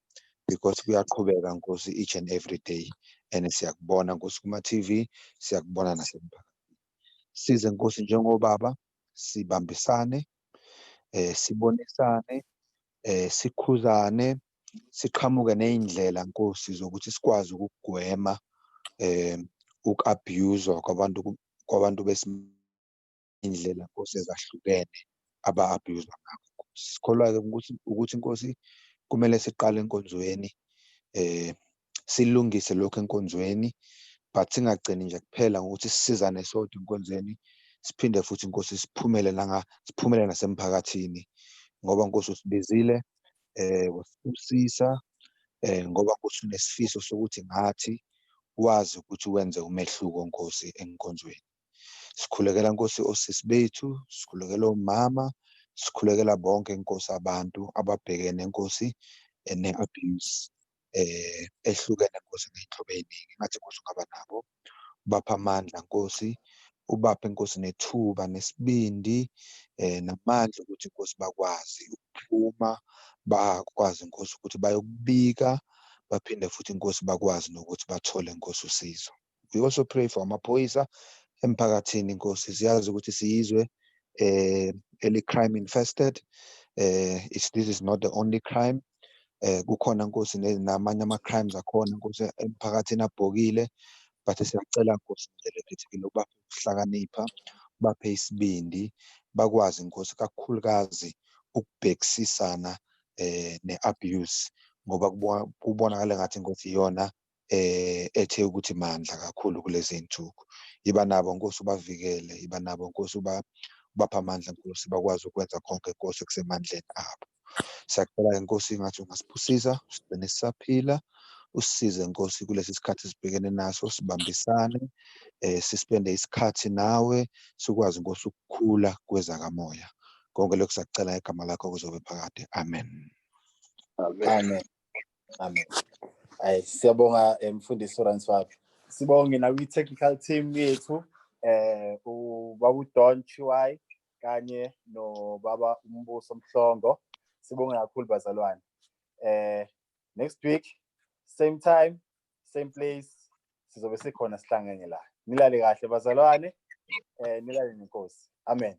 because kuyaqhubeka Nkosi each and every day and siyakubona Nkosi kuma TV siyakubona nasemphakathini. Size Nkosi njengobaba sibambisane sibonisane sikhuzane siqhamuke nezindlela Nkosi zokuthi sikwazi ukugwema uku-abuse kwabantu indlela Nkosi ezahlukene aba-abuse ngakho. Sikholwa-ke ukuthi Nkosi kumele siqale enkonzweni silungise lokho enkonzweni but singagcini nje kuphela ngokuthi sisizane sodwa enkonzweni siphinde futhi Nkosi siphumele nasemphakathini ngoba Nkosi usibizile wasibusisa ngoba Nkosi unesifiso sokuthi ngathi wazi ukuthi wenze umehluko Nkosi enkonzweni. Sikhulekela Nkosi osisi bethu, sikhulekela omama, sikhulekela bonke Nkosi abantu ababhekene Nkosi ne-abuse ehlukene Nkosi ngey'nhlobo ey'ningi. Ngathi Nkosi ungaba nabo, ubaphe amandla Nkosi, ubaphe Nkosi nethuba nesibindi namandla ukuthi Nkosi bakwazi ukuphuma, bakwazi Nkosi ukuthi bayokubika, baphinde futhi Nkosi bakwazi nokuthi bathole Nkosi usizo. We also pray for amaphoyisa emphakathini Nkosi. Siyazi ukuthi siyizwe eli-crime infested. This is not the only crime. Kukhona Nkosi namanye ama-crimes akhona Nkosi emphakathini abhokile but siyacela Nkosi indlela ekhethekile ubaphe ukuhlakanipha, baphe isibindi, bakwazi Nkosi kakhulukazi ukubhekisisana ne-abuse ngoba kubonakala ngathi Nkosi iyona ethe ukuthi mandla kakhulu kulezi iy'nsuku. Yiba nabo Nkosi ubavikele, yiba nabo Nkosi ubaphe amandla Nkosi bakwazi ukwenza konke Nkosi kusemandleni abo. Siyacela Nkosi ngathi ungasibusisa usigcine sisaphila, usisize Nkosi kulesi sikhathi sibhekene naso, sibambisane sispende isikhathi nawe sikwazi Nkosi ukukhula kwezakamoya. Konke lokhu siyakucela igama lakho kuzobe phakade. Amen. Amen. Amen. Siyabonga mfundisi Ransford. Sibonge na kwi-technical team yethu ubaba uDon Chiwai kanye nobaba Umbuso Mhlongo. Sibonge kakhulu bazalwane. Next week same time same place sizobe sikhona sihlangene la. Nilale kahle bazalwane. Nilale nenkosi. Amen.